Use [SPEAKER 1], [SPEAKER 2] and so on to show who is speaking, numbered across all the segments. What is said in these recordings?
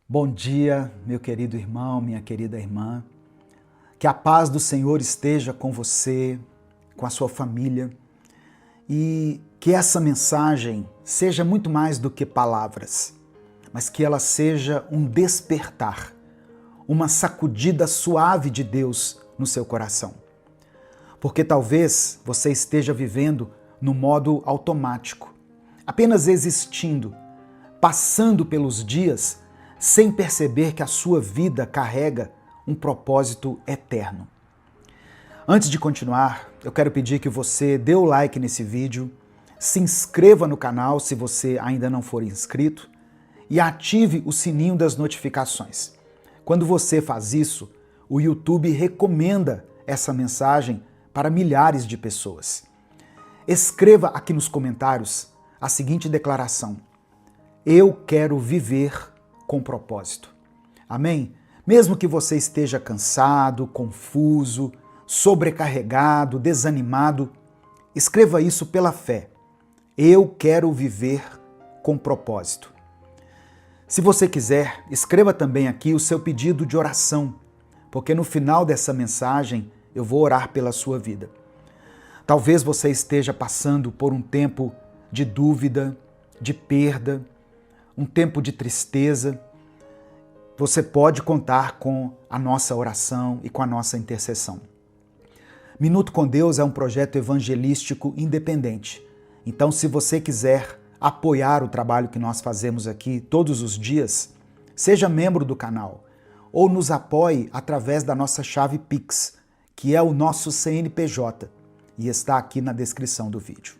[SPEAKER 1] Bom dia, meu querido irmão, minha querida irmã. Que a paz do Senhor esteja com você, com a sua família e que essa mensagem seja muito mais do que palavras, mas que ela seja um despertar, uma sacudida suave de Deus no seu coração. Porque talvez você esteja vivendo no modo automático, apenas existindo, passando pelos dias sem perceber que a sua vida carrega um propósito eterno. Antes de continuar, eu quero pedir que você dê o like nesse vídeo, se inscreva no canal se você ainda não for inscrito e ative o sininho das notificações. Quando você faz isso, o YouTube recomenda essa mensagem para milhares de pessoas. Escreva aqui nos comentários a seguinte declaração: eu quero viver com propósito. Amém? Mesmo que você esteja cansado, confuso, sobrecarregado, desanimado, escreva isso pela fé. Eu quero viver com propósito. Se você quiser, escreva também aqui o seu pedido de oração, porque no final dessa mensagem eu vou orar pela sua vida. Talvez você esteja passando por um tempo de dúvida, de perda, um tempo de tristeza. Você pode contar com a nossa oração e com a nossa intercessão. Minuto com Deus é um projeto evangelístico independente. Então, se você quiser apoiar o trabalho que nós fazemos aqui todos os dias, seja membro do canal ou nos apoie através da nossa chave Pix, que é o nosso CNPJ, e está aqui na descrição do vídeo.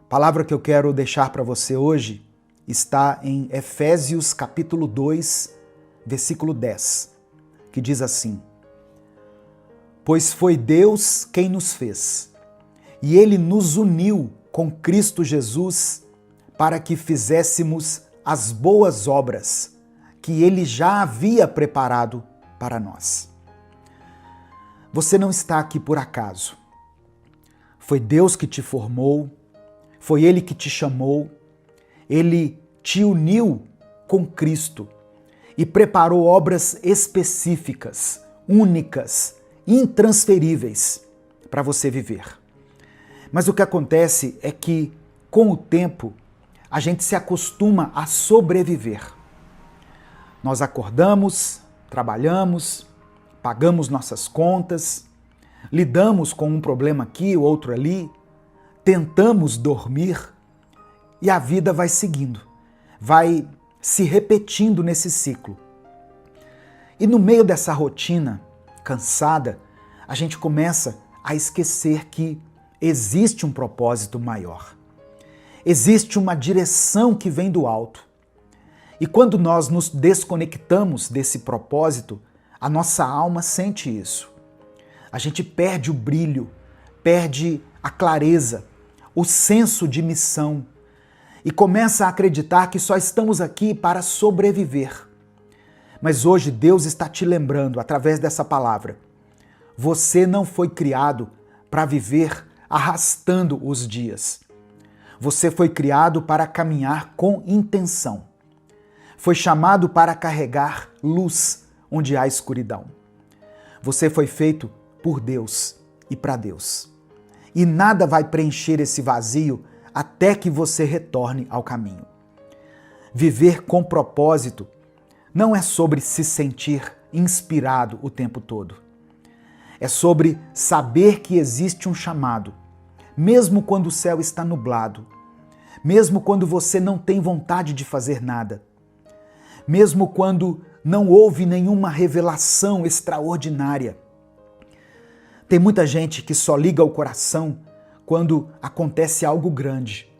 [SPEAKER 1] A palavra que eu quero deixar para você hoje está em Efésios capítulo 2, versículo 10, que diz assim: pois foi Deus quem nos fez, e Ele nos uniu com Cristo Jesus para que fizéssemos as boas obras que Ele já havia preparado para nós. Você não está aqui por acaso. Foi Deus que te formou, foi Ele que te chamou, Ele te uniu com Cristo e preparou obras específicas, únicas, intransferíveis para você viver. Mas o que acontece é que, com o tempo, a gente se acostuma a sobreviver. Nós acordamos, trabalhamos, pagamos nossas contas, lidamos com um problema aqui, outro ali, tentamos dormir e a vida vai seguindo, vai se repetindo nesse ciclo. E no meio dessa rotina cansada, a gente começa a esquecer que existe um propósito maior. Existe uma direção que vem do alto. E quando nós nos desconectamos desse propósito, a nossa alma sente isso. A gente perde o brilho, perde a clareza, o senso de missão e começa a acreditar que só estamos aqui para sobreviver. Mas hoje Deus está te lembrando, através dessa palavra, você não foi criado para viver arrastando os dias. Você foi criado para caminhar com intenção. Foi chamado para carregar luz onde há escuridão. Você foi feito por Deus e para Deus. E nada vai preencher esse vazio até que você retorne ao caminho. Viver com propósito não é sobre se sentir inspirado o tempo todo. É sobre saber que existe um chamado, mesmo quando o céu está nublado, mesmo quando você não tem vontade de fazer nada, mesmo quando não houve nenhuma revelação extraordinária. Tem muita gente que só liga o coração quando acontece algo grande.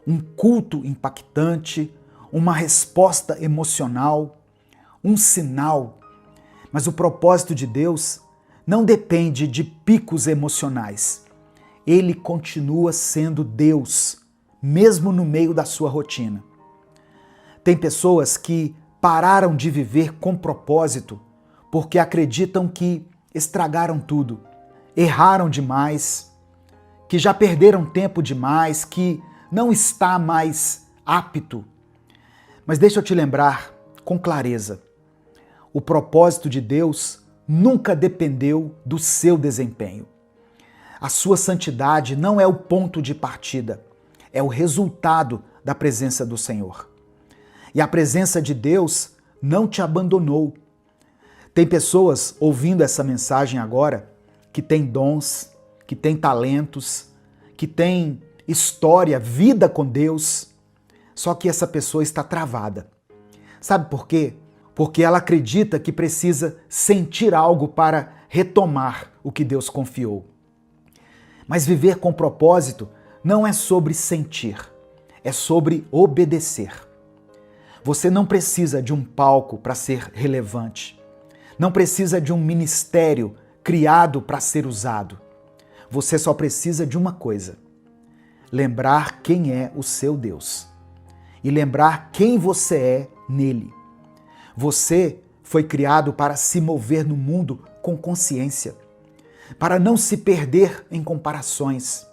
[SPEAKER 1] Um culto impactante, uma resposta emocional, um sinal. Mas o propósito de Deus não depende de picos emocionais. Ele continua sendo Deus, mesmo no meio da sua rotina. Tem pessoas que pararam de viver com propósito porque acreditam que estragaram tudo, erraram demais, que já perderam tempo demais, que não está mais apto. Mas deixa eu te lembrar com clareza. O propósito de Deus nunca dependeu do seu desempenho. A sua santidade não é o ponto de partida, é o resultado da presença do Senhor. E a presença de Deus não te abandonou. Tem pessoas ouvindo essa mensagem agora que têm dons, que têm talentos, que têm história, vida com Deus, só que essa pessoa está travada. Sabe por quê? Porque ela acredita que precisa sentir algo para retomar o que Deus confiou. Mas viver com propósito não é sobre sentir, é sobre obedecer. Você não precisa de um palco para ser relevante. Não precisa de um ministério criado para ser usado. Você só precisa de uma coisa: lembrar quem é o seu Deus e lembrar quem você é nele. Você foi criado para se mover no mundo com consciência, para não se perder em comparações,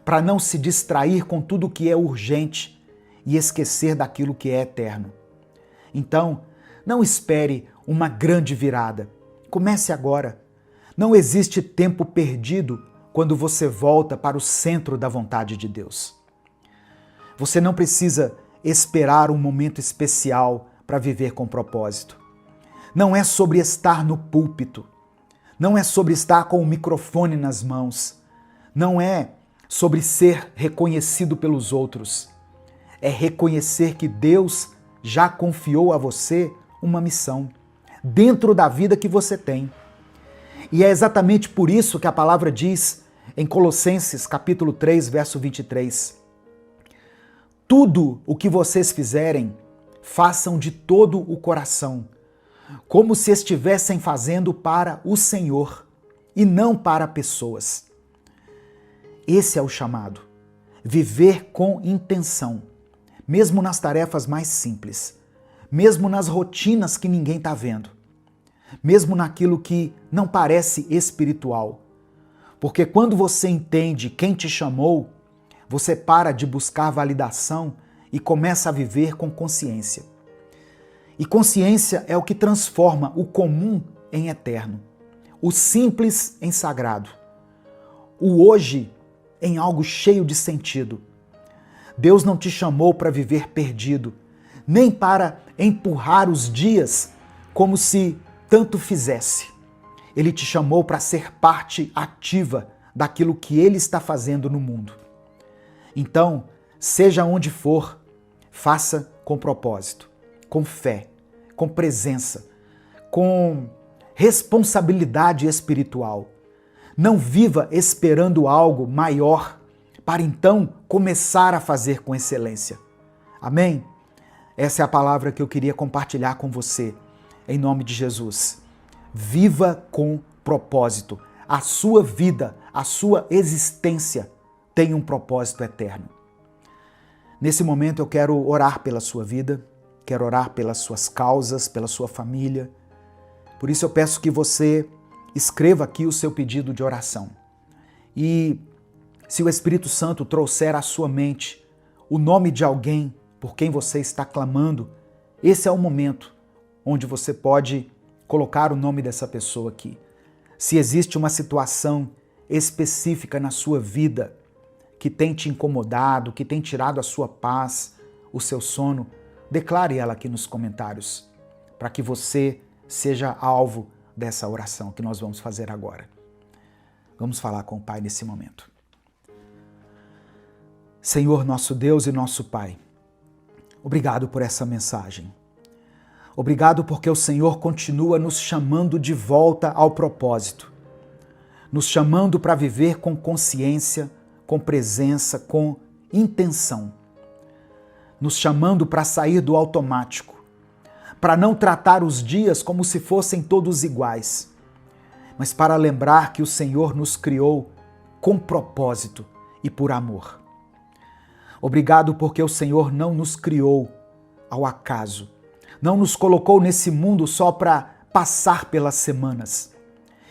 [SPEAKER 1] para não se distrair com tudo que é urgente e esquecer daquilo que é eterno. Então, não espere uma grande virada. Comece agora. Não existe tempo perdido quando você volta para o centro da vontade de Deus. Você não precisa esperar um momento especial para viver com propósito. Não é sobre estar no púlpito. Não é sobre estar com o microfone nas mãos. Não é sobre ser reconhecido pelos outros. É reconhecer que Deus já confiou a você uma missão dentro da vida que você tem. E é exatamente por isso que a palavra diz em Colossenses capítulo 3, verso 23: tudo o que vocês fizerem, façam de todo o coração, como se estivessem fazendo para o Senhor e não para pessoas. Esse é o chamado. Viver com intenção, mesmo nas tarefas mais simples, mesmo nas rotinas que ninguém está vendo, mesmo naquilo que não parece espiritual. Porque quando você entende quem te chamou, você para de buscar validação e começa a viver com consciência. E consciência é o que transforma o comum em eterno, o simples em sagrado, o hoje em algo cheio de sentido. Deus não te chamou para viver perdido, nem para empurrar os dias como se tanto fizesse. Ele te chamou para ser parte ativa daquilo que Ele está fazendo no mundo. Então, seja onde for, faça com propósito, com fé, com presença, com responsabilidade espiritual. Não viva esperando algo maior para então começar a fazer com excelência. Amém? Essa é a palavra que eu queria compartilhar com você, em nome de Jesus. Viva com propósito. A sua vida, a sua existência tem um propósito eterno. Nesse momento eu quero orar pela sua vida, quero orar pelas suas causas, pela sua família. Por isso eu peço que você escreva aqui o seu pedido de oração. E se o Espírito Santo trouxer à sua mente o nome de alguém por quem você está clamando, esse é o momento onde você pode colocar o nome dessa pessoa aqui. Se existe uma situação específica na sua vida que tem te incomodado, que tem tirado a sua paz, o seu sono, declare ela aqui nos comentários, para que você seja alvo dessa oração que nós vamos fazer agora. Vamos falar com o Pai nesse momento. Senhor, nosso Deus e nosso Pai, obrigado por essa mensagem. Obrigado porque o Senhor continua nos chamando de volta ao propósito, nos chamando para viver com consciência, com presença, com intenção, nos chamando para sair do automático, para não tratar os dias como se fossem todos iguais, mas para lembrar que o Senhor nos criou com propósito e por amor. Obrigado porque o Senhor não nos criou ao acaso, não nos colocou nesse mundo só para passar pelas semanas,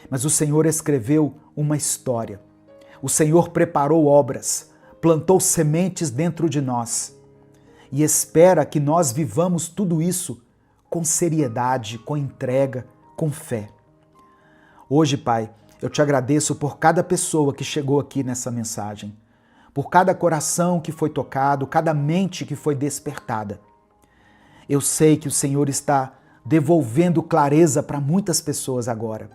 [SPEAKER 1] mas o Senhor escreveu uma história. O Senhor preparou obras, plantou sementes dentro de nós e espera que nós vivamos tudo isso com seriedade, com entrega, com fé. Hoje, Pai, eu te agradeço por cada pessoa que chegou aqui nessa mensagem, por cada coração que foi tocado, cada mente que foi despertada. Eu sei que o Senhor está devolvendo clareza para muitas pessoas agora.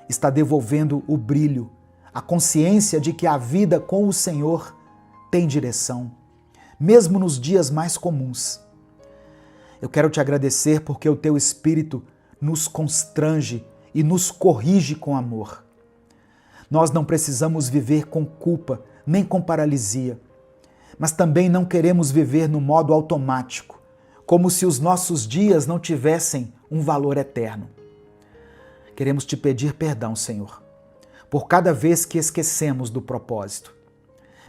[SPEAKER 1] Está devolvendo o brilho, a consciência de que a vida com o Senhor tem direção, mesmo nos dias mais comuns. Eu quero te agradecer porque o teu Espírito nos constrange e nos corrige com amor. Nós não precisamos viver com culpa nem com paralisia, mas também não queremos viver no modo automático, como se os nossos dias não tivessem um valor eterno. Queremos te pedir perdão, Senhor, por cada vez que esquecemos do propósito,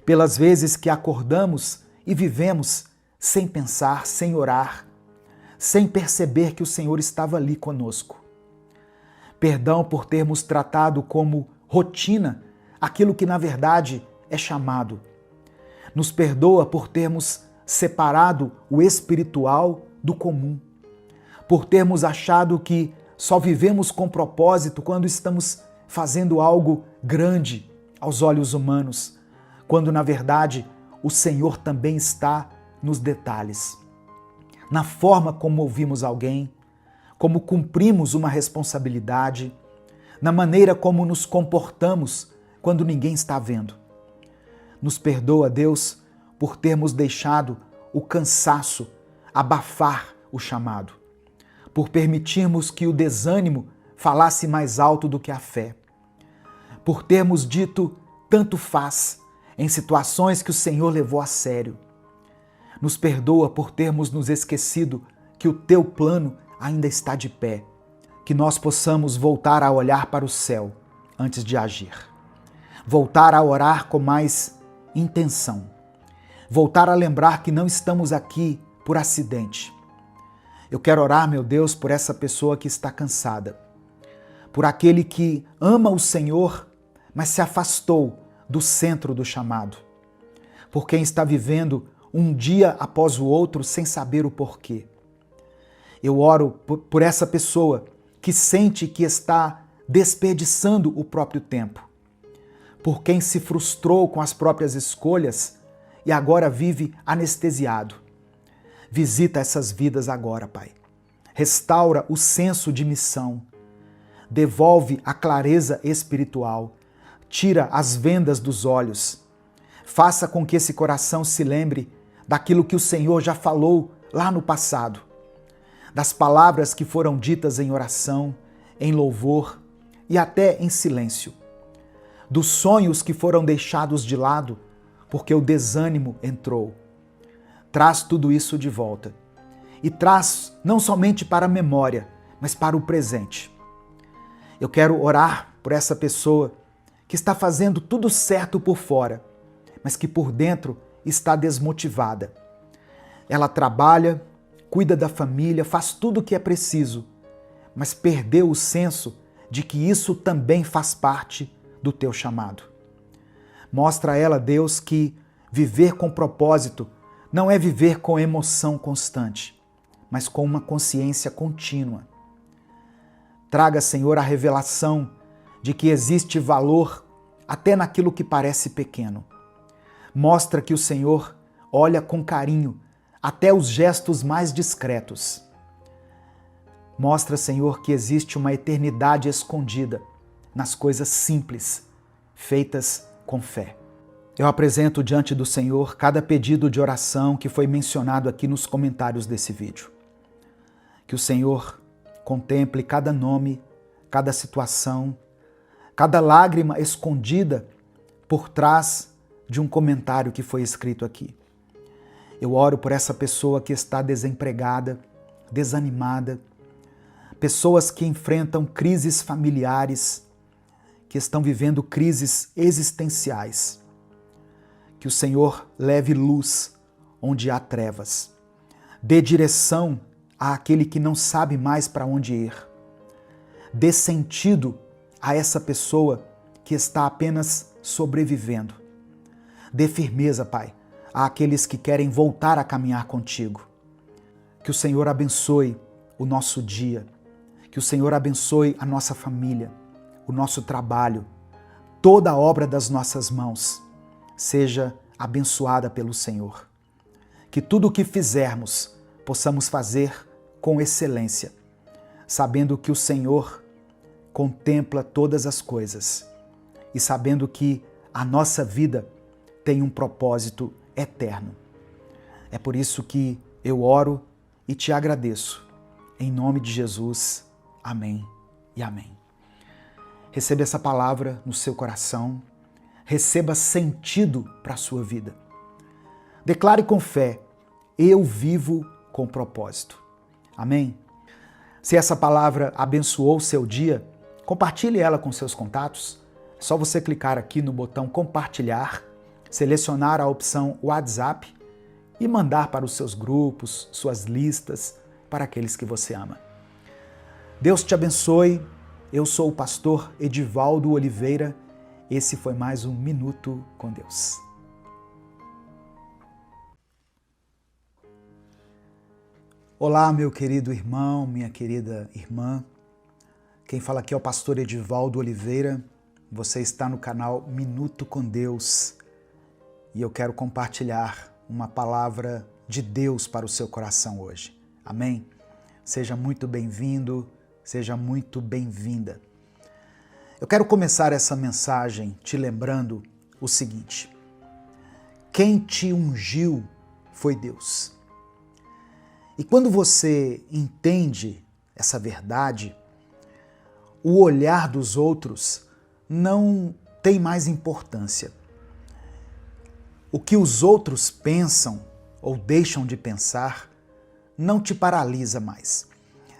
[SPEAKER 1] pelas vezes que acordamos e vivemos sem pensar, sem orar, sem perceber que o Senhor estava ali conosco. Perdão por termos tratado como rotina aquilo que na verdade é chamado. Nos perdoa por termos separado o espiritual do comum, por termos achado que só vivemos com propósito quando estamos fazendo algo grande aos olhos humanos, quando na verdade o Senhor também está nos detalhes, na forma como ouvimos alguém, como cumprimos uma responsabilidade, na maneira como nos comportamos quando ninguém está vendo. Nos perdoa, Deus, por termos deixado o cansaço abafar o chamado, por permitirmos que o desânimo falasse mais alto do que a fé, por termos dito tanto faz em situações que o Senhor levou a sério. Nos perdoa por termos nos esquecido que o teu plano ainda está de pé, que nós possamos voltar a olhar para o céu antes de agir, voltar a orar com mais intenção, voltar a lembrar que não estamos aqui por acidente. Eu quero orar, meu Deus, por essa pessoa que está cansada, por aquele que ama o Senhor, mas se afastou do centro do chamado, por quem está vivendo um dia após o outro sem saber o porquê. Eu oro por essa pessoa que sente que está desperdiçando o próprio tempo, por quem se frustrou com as próprias escolhas e agora vive anestesiado. Visita essas vidas agora, Pai. Restaura o senso de missão. Devolve a clareza espiritual. Tira as vendas dos olhos. Faça com que esse coração se lembre daquilo que o Senhor já falou lá no passado, das palavras que foram ditas em oração, em louvor e até em silêncio, dos sonhos que foram deixados de lado porque o desânimo entrou. Traz tudo isso de volta e traz não somente para a memória, mas para o presente. Eu quero orar por essa pessoa que está fazendo tudo certo por fora, mas que por dentro está desmotivada. Ela trabalha, cuida da família, faz tudo o que é preciso, mas perdeu o senso de que isso também faz parte do teu chamado. Mostra a ela, Deus, que viver com propósito não é viver com emoção constante, mas com uma consciência contínua. Traga, Senhor, a revelação de que existe valor até naquilo que parece pequeno. Mostra que o Senhor olha com carinho até os gestos mais discretos. Mostra, Senhor, que existe uma eternidade escondida nas coisas simples, feitas com fé. Eu apresento diante do Senhor cada pedido de oração que foi mencionado aqui nos comentários desse vídeo. Que o Senhor contemple cada nome, cada situação, cada lágrima escondida por trás de um comentário que foi escrito aqui. Eu oro por essa pessoa que está desempregada, desanimada, pessoas que enfrentam crises familiares, que estão vivendo crises existenciais. Que o Senhor leve luz onde há trevas, dê direção àquele que não sabe mais para onde ir, dê sentido a essa pessoa que está apenas sobrevivendo. Dê firmeza, Pai, àqueles que querem voltar a caminhar contigo. Que o Senhor abençoe o nosso dia, que o Senhor abençoe a nossa família, o nosso trabalho, toda a obra das nossas mãos seja abençoada pelo Senhor. Que tudo o que fizermos possamos fazer com excelência, sabendo que o Senhor contempla todas as coisas e sabendo que a nossa vida tem um propósito eterno. É por isso que eu oro e te agradeço. Em nome de Jesus, amém e amém. Receba essa palavra no seu coração, receba sentido para a sua vida. Declare com fé, eu vivo com propósito. Amém? Se essa palavra abençoou o seu dia, compartilhe ela com seus contatos. É só você clicar aqui no botão compartilhar, selecionar a opção WhatsApp e mandar para os seus grupos, suas listas, para aqueles que você ama. Deus te abençoe. Eu sou o pastor Edivaldo Oliveira. Esse foi mais um Minuto com Deus. Olá, meu querido irmão, minha querida irmã. Quem fala aqui é o pastor Edivaldo Oliveira. Você está no canal Minuto com Deus e eu quero compartilhar uma palavra de Deus para o seu coração hoje. Amém? Seja muito bem-vindo, seja muito bem-vinda. Eu quero começar essa mensagem te lembrando o seguinte: quem te ungiu foi Deus. E quando você entende essa verdade, o olhar dos outros não tem mais importância. O que os outros pensam ou deixam de pensar não te paralisa mais.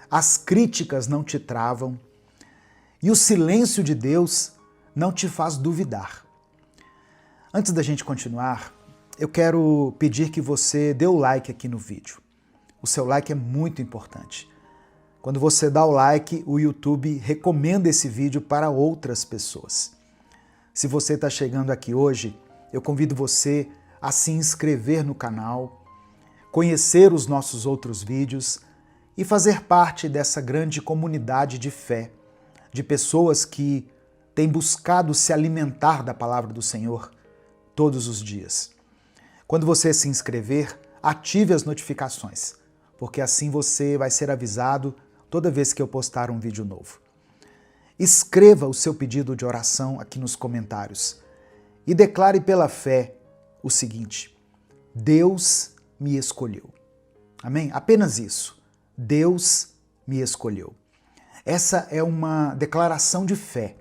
[SPEAKER 1] As críticas não te travam e o silêncio de Deus não te faz duvidar. Antes da gente continuar, eu quero pedir que você dê o like aqui no vídeo. O seu like é muito importante. Quando você dá o like, o YouTube recomenda esse vídeo para outras pessoas. Se você está chegando aqui hoje, eu convido você a se inscrever no canal, conhecer os nossos outros vídeos e fazer parte dessa grande comunidade de fé, de pessoas que têm buscado se alimentar da palavra do Senhor todos os dias. Quando você se inscrever, ative as notificações, porque assim você vai ser avisado toda vez que eu postar um vídeo novo. Escreva o seu pedido de oração aqui nos comentários e declare pela fé o seguinte: Deus me escolheu. Amém? Apenas isso. Deus me escolheu. Essa é uma declaração de fé,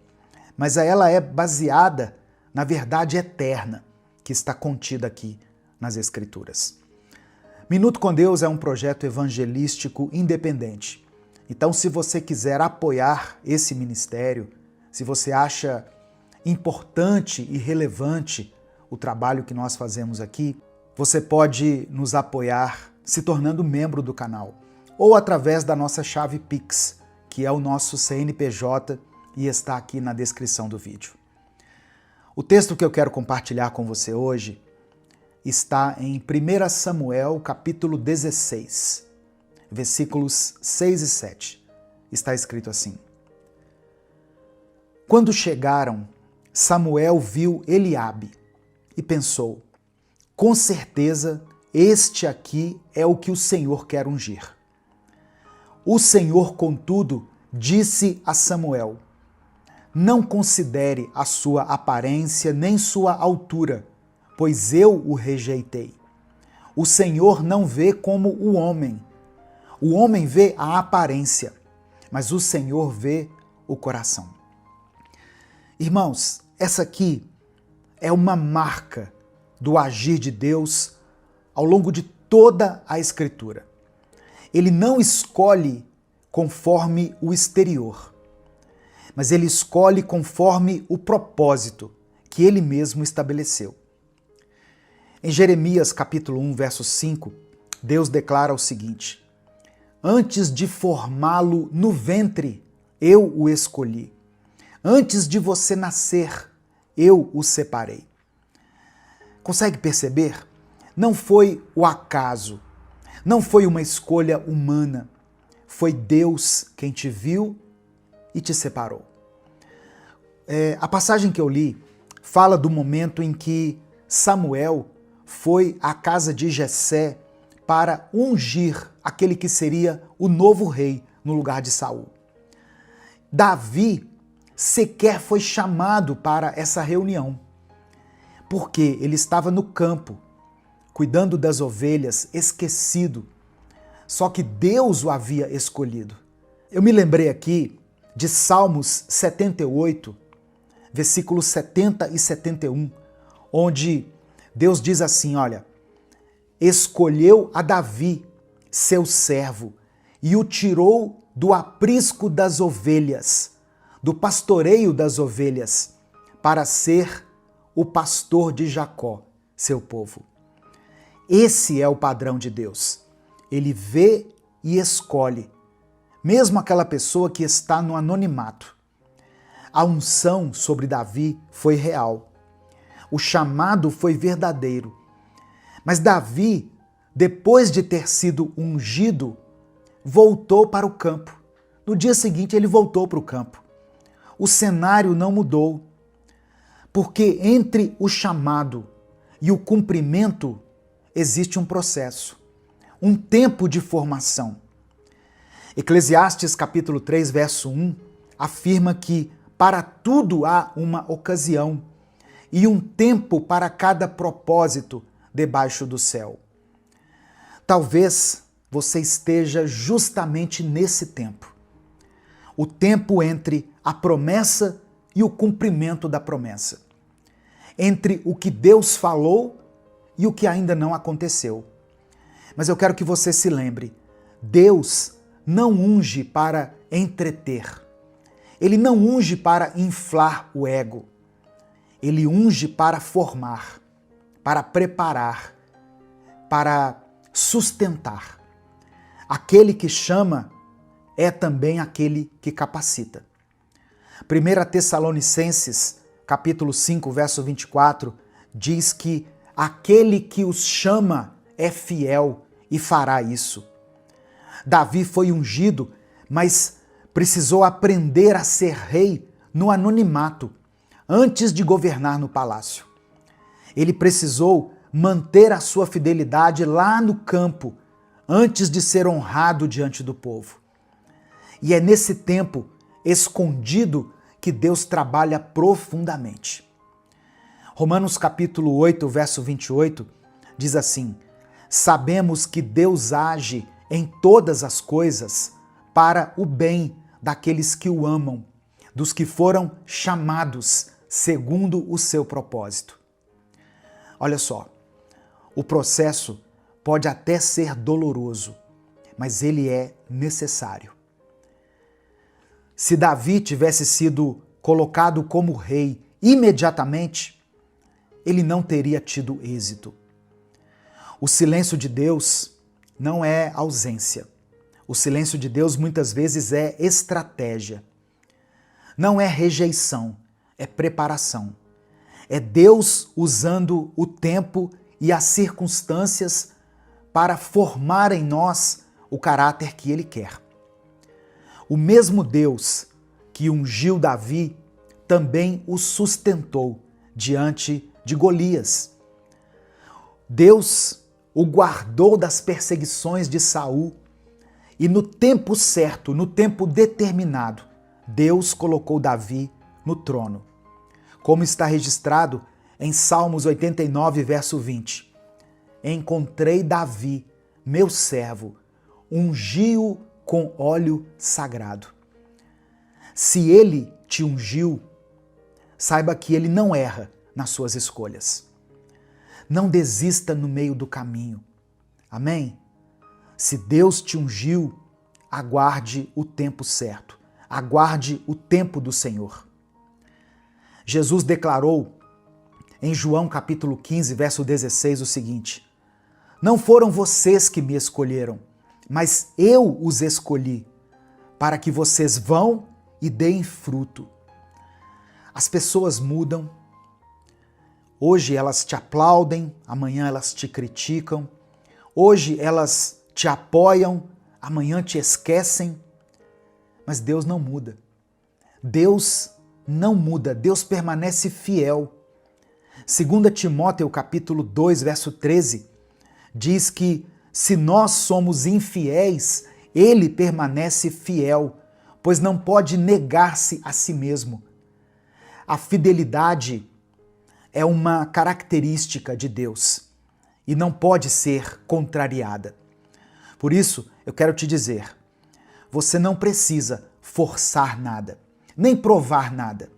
[SPEAKER 1] mas ela é baseada na verdade eterna que está contida aqui nas Escrituras. Minuto com Deus é um projeto evangelístico independente. Então, se você quiser apoiar esse ministério, se você acha importante e relevante o trabalho que nós fazemos aqui, você pode nos apoiar se tornando membro do canal ou através da nossa chave Pix, que é o nosso CNPJ e está aqui na descrição do vídeo. O texto que eu quero compartilhar com você hoje está em 1 Samuel, capítulo 16, versículos 6 e 7. Está escrito assim: Quando chegaram, Samuel viu Eliabe e pensou: com certeza este aqui é o que o Senhor quer ungir. O Senhor, contudo, disse a Samuel: não considere a sua aparência nem sua altura, pois eu o rejeitei. O Senhor não vê como o homem. O homem vê a aparência, mas o Senhor vê o coração. Irmãos, essa aqui é uma marca do agir de Deus ao longo de toda a Escritura. Ele não escolhe conforme o exterior, mas ele escolhe conforme o propósito que ele mesmo estabeleceu. Em Jeremias capítulo 1, verso 5, Deus declara o seguinte: antes de formá-lo no ventre, eu o escolhi. Antes de você nascer, eu o separei. Consegue perceber? Não foi o acaso, não foi uma escolha humana, foi Deus quem te viu e te separou. A passagem que eu li fala do momento em que Samuel foi à casa de Jessé para ungir aquele que seria o novo rei no lugar de Saul. Davi sequer foi chamado para essa reunião, porque ele estava no campo, cuidando das ovelhas, esquecido. Só que Deus o havia escolhido. Eu me lembrei aqui de Salmos 78, versículos 70 e 71, onde Deus diz assim, olha, escolheu a Davi, seu servo, e o tirou do aprisco das ovelhas, do pastoreio das ovelhas, para ser o pastor de Jacó, seu povo. Esse é o padrão de Deus. Ele vê e escolhe, mesmo aquela pessoa que está no anonimato. A unção sobre Davi foi real. O chamado foi verdadeiro. Mas Davi, depois de ter sido ungido, voltou para o campo. No dia seguinte, ele voltou para o campo. O cenário não mudou, porque entre o chamado e o cumprimento existe um processo, um tempo de formação. Eclesiastes capítulo 3, verso 1, afirma que para tudo há uma ocasião e um tempo para cada propósito debaixo do céu. Talvez você esteja justamente nesse tempo. O tempo entre a promessa e o cumprimento da promessa. Entre o que Deus falou e o que ainda não aconteceu. Mas eu quero que você se lembre, Deus não unge para entreter. Ele não unge para inflar o ego. Ele unge para formar, para preparar, para sustentar. Aquele que chama é também aquele que capacita. 1 Tessalonicenses, capítulo 5, verso 24, diz que aquele que os chama é fiel e fará isso. Davi foi ungido, mas precisou aprender a ser rei no anonimato, antes de governar no palácio. Ele precisou manter a sua fidelidade lá no campo, antes de ser honrado diante do povo. E é nesse tempo escondido que Deus trabalha profundamente. Romanos capítulo 8, verso 28, diz assim, sabemos que Deus age em todas as coisas para o bem daqueles que o amam, dos que foram chamados segundo o seu propósito. Olha só, o processo pode até ser doloroso, mas ele é necessário. Se Davi tivesse sido colocado como rei imediatamente, ele não teria tido êxito. O silêncio de Deus não é ausência. O silêncio de Deus muitas vezes é estratégia. Não é rejeição, é preparação. É Deus usando o tempo e as circunstâncias para formar em nós o caráter que Ele quer. O mesmo Deus que ungiu Davi também o sustentou diante de Golias. Deus o guardou das perseguições de Saul e no tempo certo, no tempo determinado, Deus colocou Davi no trono. Como está registrado em Salmos 89, verso 20. Encontrei Davi, meu servo, ungi-o com óleo sagrado. Se ele te ungiu, saiba que ele não erra nas suas escolhas. Não desista no meio do caminho. Amém? Se Deus te ungiu, aguarde o tempo certo. Aguarde o tempo do Senhor. Jesus declarou em João capítulo 15, verso 16 o seguinte: não foram vocês que me escolheram, mas eu os escolhi, para que vocês vão e deem fruto. As pessoas mudam. Hoje elas te aplaudem, amanhã elas te criticam. Hoje elas te apoiam, amanhã te esquecem, mas Deus não muda. Deus não muda, Deus permanece fiel. 2 Timóteo capítulo 2, verso 13, diz que se nós somos infiéis, Ele permanece fiel, pois não pode negar-se a si mesmo. A fidelidade é uma característica de Deus e não pode ser contrariada. Por isso, eu quero te dizer, você não precisa forçar nada, nem provar nada.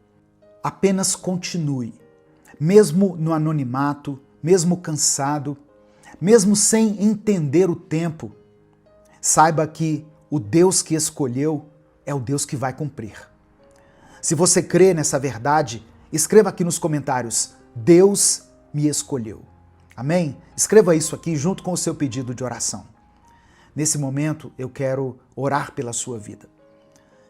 [SPEAKER 1] Apenas continue, mesmo no anonimato, mesmo cansado, mesmo sem entender o tempo. Saiba que o Deus que escolheu é o Deus que vai cumprir. Se você crê nessa verdade, escreva aqui nos comentários, Deus me escolheu. Amém? Escreva isso aqui junto com o seu pedido de oração. Nesse momento, eu quero orar pela sua vida.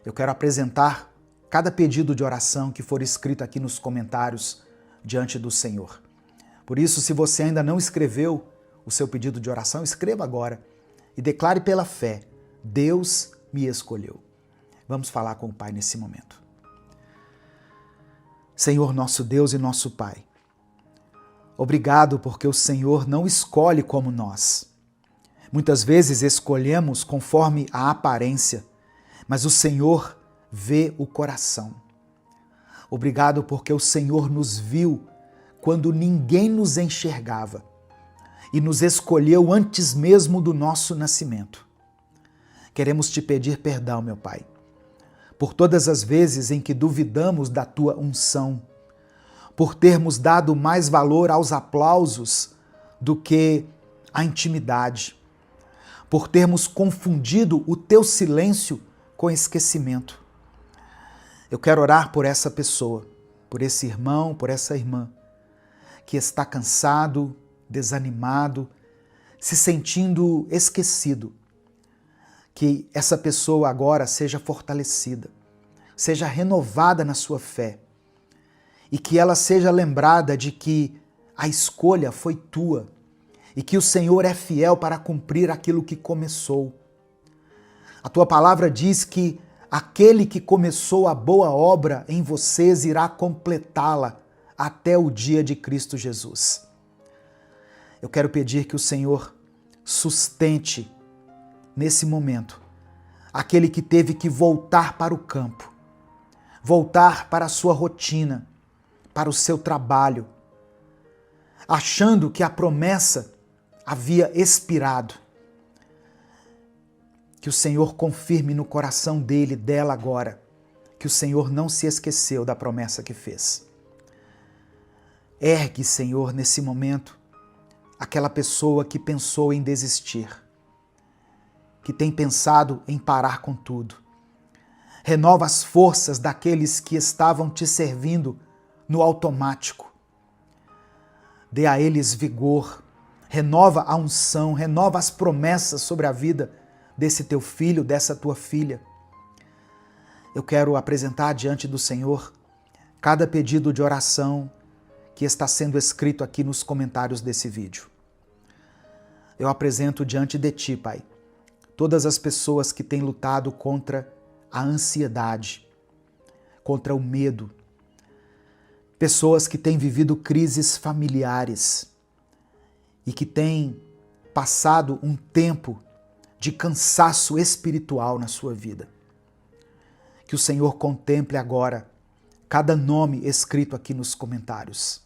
[SPEAKER 1] Eu quero apresentar cada pedido de oração que for escrito aqui nos comentários diante do Senhor. Por isso, se você ainda não escreveu o seu pedido de oração, escreva agora e declare pela fé, Deus me escolheu. Vamos falar com o Pai nesse momento. Senhor, nosso Deus e nosso Pai, obrigado porque o Senhor não escolhe como nós. Muitas vezes escolhemos conforme a aparência, mas o Senhor vê o coração. Obrigado porque o Senhor nos viu quando ninguém nos enxergava e nos escolheu antes mesmo do nosso nascimento. Queremos te pedir perdão, meu Pai, por todas as vezes em que duvidamos da tua unção, por termos dado mais valor aos aplausos do que à intimidade, por termos confundido o teu silêncio com esquecimento. Eu quero orar por essa pessoa, por esse irmão, por essa irmã, que está cansado, desanimado, se sentindo esquecido. Que essa pessoa agora seja fortalecida, seja renovada na sua fé e que ela seja lembrada de que a escolha foi tua e que o Senhor é fiel para cumprir aquilo que começou. A tua palavra diz que aquele que começou a boa obra em vocês irá completá-la até o dia de Cristo Jesus. Eu quero pedir que o Senhor sustente nesse momento aquele que teve que voltar para o campo, voltar para a sua rotina, para o seu trabalho, achando que a promessa havia expirado. Que o Senhor confirme no coração dele, dela agora, que o Senhor não se esqueceu da promessa que fez. Ergue, Senhor, nesse momento, aquela pessoa que pensou em desistir, que tem pensado em parar com tudo. Renova as forças daqueles que estavam te servindo no automático. Dê a eles vigor, renova a unção, renova as promessas sobre a vida desse teu filho, dessa tua filha. Eu quero apresentar diante do Senhor cada pedido de oração que está sendo escrito aqui nos comentários desse vídeo. Eu apresento diante de ti, Pai, todas as pessoas que têm lutado contra a ansiedade, contra o medo, pessoas que têm vivido crises familiares e que têm passado um tempo de cansaço espiritual na sua vida. Que o Senhor contemple agora cada nome escrito aqui nos comentários.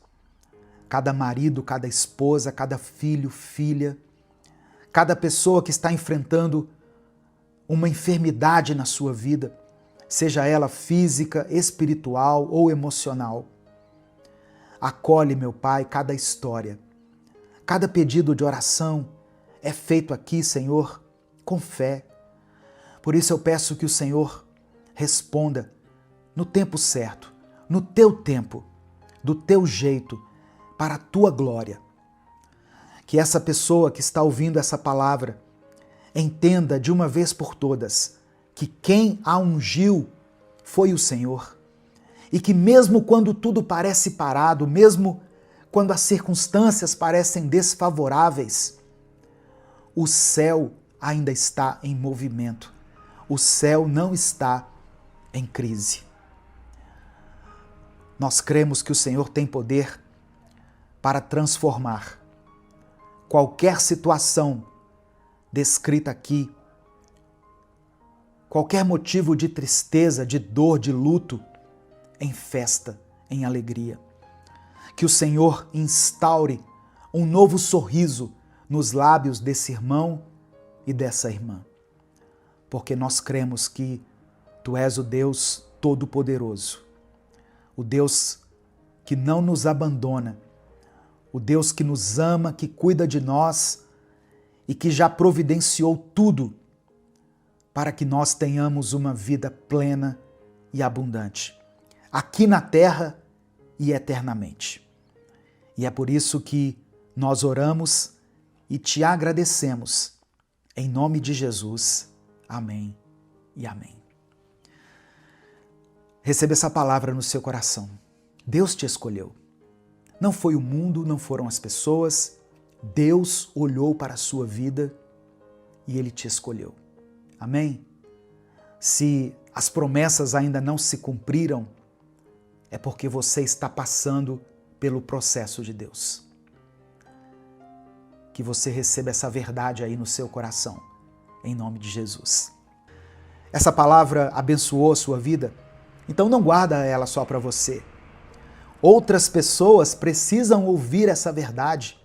[SPEAKER 1] Cada marido, cada esposa, cada filho, filha, cada pessoa que está enfrentando uma enfermidade na sua vida, seja ela física, espiritual ou emocional. Acolhe, meu Pai, cada história. Cada pedido de oração é feito aqui, Senhor, com fé. Por isso eu peço que o Senhor responda no tempo certo, no teu tempo, do teu jeito, para a tua glória. Que essa pessoa que está ouvindo essa palavra entenda de uma vez por todas que quem a ungiu foi o Senhor. E que mesmo quando tudo parece parado, mesmo quando as circunstâncias parecem desfavoráveis, o céu ainda está em movimento. O céu não está em crise. Nós cremos que o Senhor tem poder para transformar qualquer situação descrita aqui, qualquer motivo de tristeza, de dor, de luto, em festa, em alegria. Que o Senhor instaure um novo sorriso nos lábios desse irmão e dessa irmã, porque nós cremos que Tu és o Deus Todo-Poderoso, o Deus que não nos abandona, o Deus que nos ama, que cuida de nós e que já providenciou tudo para que nós tenhamos uma vida plena e abundante, aqui na terra e eternamente. E é por isso que nós oramos e te agradecemos. Em nome de Jesus. Amém e amém. Receba essa palavra no seu coração. Deus te escolheu. Não foi o mundo, não foram as pessoas. Deus olhou para a sua vida e Ele te escolheu. Amém? Se as promessas ainda não se cumpriram, é porque você está passando pelo processo de Deus. Que você receba essa verdade aí no seu coração, em nome de Jesus. Essa palavra abençoou a sua vida? Então não guarda ela só para você. Outras pessoas precisam ouvir essa verdade,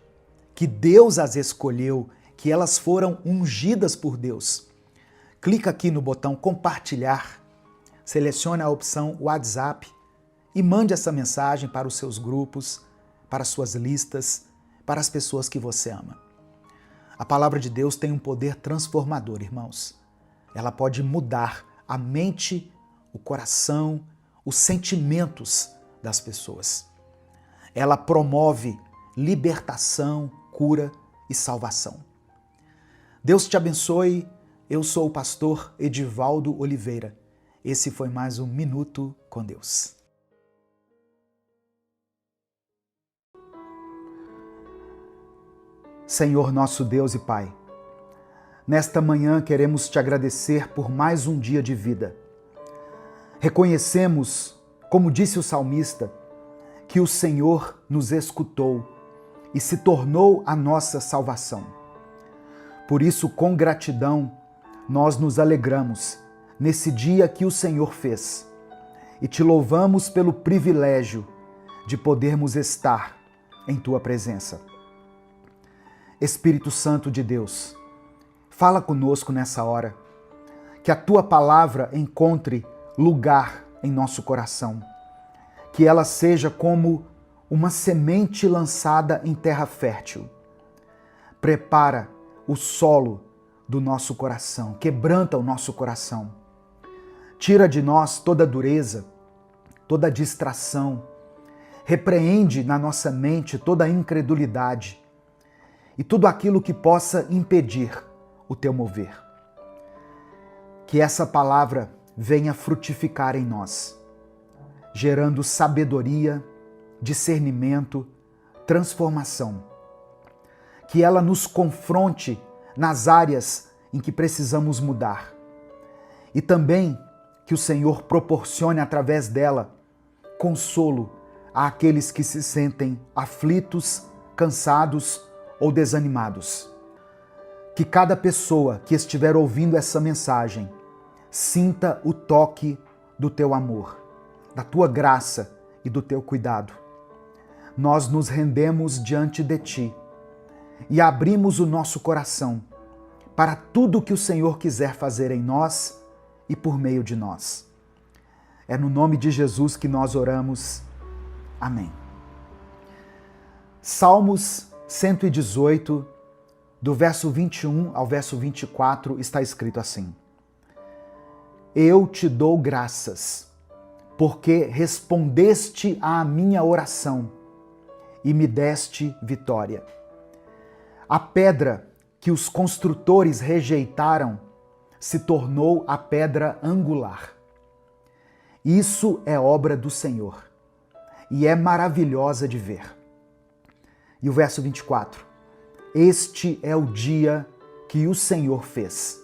[SPEAKER 1] que Deus as escolheu, que elas foram ungidas por Deus. Clica aqui no botão compartilhar, selecione a opção WhatsApp e mande essa mensagem para os seus grupos, para as suas listas, para as pessoas que você ama. A palavra de Deus tem um poder transformador, irmãos. Ela pode mudar a mente, o coração, os sentimentos das pessoas. Ela promove libertação, cura e salvação. Deus te abençoe. Eu sou o pastor Edivaldo Oliveira. Esse foi mais um Minuto com Deus. Senhor nosso Deus e Pai, nesta manhã queremos te agradecer por mais um dia de vida. Reconhecemos, como disse o salmista, que o Senhor nos escutou e se tornou a nossa salvação. Por isso, com gratidão, nós nos alegramos nesse dia que o Senhor fez e te louvamos pelo privilégio de podermos estar em Tua presença. Espírito Santo de Deus, fala conosco nessa hora, que a Tua palavra encontre lugar em nosso coração, que ela seja como uma semente lançada em terra fértil. Prepara o solo do nosso coração, quebranta o nosso coração. Tira de nós toda dureza, toda distração, repreende na nossa mente toda incredulidade e tudo aquilo que possa impedir o Teu mover. Que essa palavra venha frutificar em nós, gerando sabedoria, discernimento, transformação. Que ela nos confronte nas áreas em que precisamos mudar. E também que o Senhor proporcione através dela consolo àqueles que se sentem aflitos, cansados ou desanimados. Que cada pessoa que estiver ouvindo essa mensagem sinta o toque do Teu amor, da Tua graça e do Teu cuidado. Nós nos rendemos diante de Ti e abrimos o nosso coração para tudo que o Senhor quiser fazer em nós e por meio de nós. É no nome de Jesus que nós oramos. Amém. Salmos 118, do verso 21 ao verso 24, está escrito assim: Eu te dou graças, porque respondeste à minha oração e me deste vitória. A pedra que os construtores rejeitaram se tornou a pedra angular. Isso é obra do Senhor e é maravilhosa de ver. E o verso 24: Este é o dia que o Senhor fez.